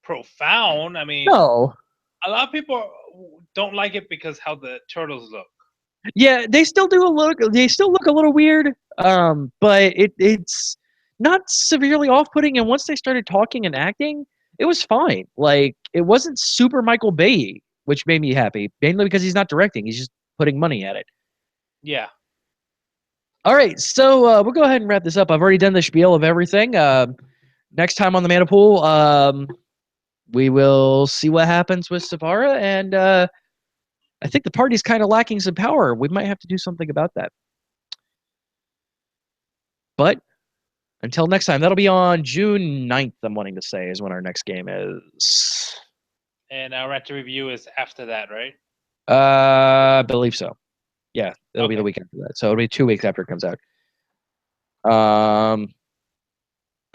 profound. I mean, No. A lot of people don't like it because how the turtles look. Yeah, they still look a little weird. But it's not severely off-putting. And once they started talking and acting, it was fine. Like, it wasn't super Michael Bay, which made me happy, mainly because he's not directing; he's just putting money at it. Yeah. All right, so we'll go ahead and wrap this up. I've already done the spiel of everything. Next time on the Mana Pool, we will see what happens with Savara, and I think the party's kind of lacking some power. We might have to do something about that. But until next time, that'll be on June 9th, I'm wanting to say, is when our next game is. And our Rat to Review is after that, right? I believe so. Yeah, it'll be the week after that. So it'll be 2 weeks after it comes out.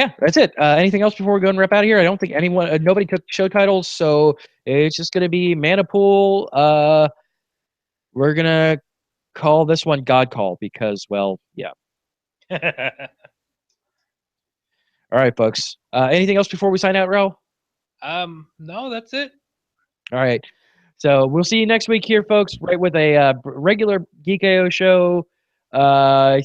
Yeah, that's it. Anything else before we go and wrap out of here? I don't think nobody took show titles, so it's just going to be Mana Pool. We're going to call this one God Call because, well, yeah. All right, folks. Anything else before we sign out, Ro? No, that's it. All right. So we'll see you next week here, folks, right with a regular Geek AO show. I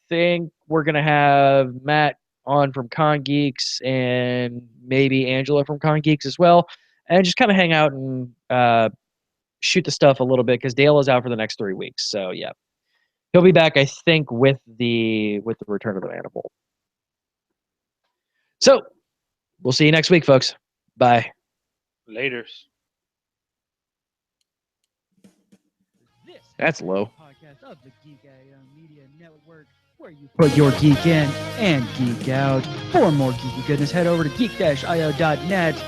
think we're going to have Matt on from Con Geeks and maybe Angela from Con Geeks as well, and just kind of hang out and shoot the stuff a little bit because Dale is out for the next 3 weeks. So, yeah. He'll be back, I think, with the return of the animal. So, we'll see you next week, folks. Bye. Laters. That's low. Podcast of the Geek Media Network, where you put your geek in and geek out. For more geeky goodness, head over to geek-io.net.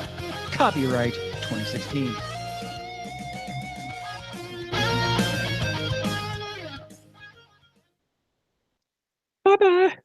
Copyright 2016. Bye-bye.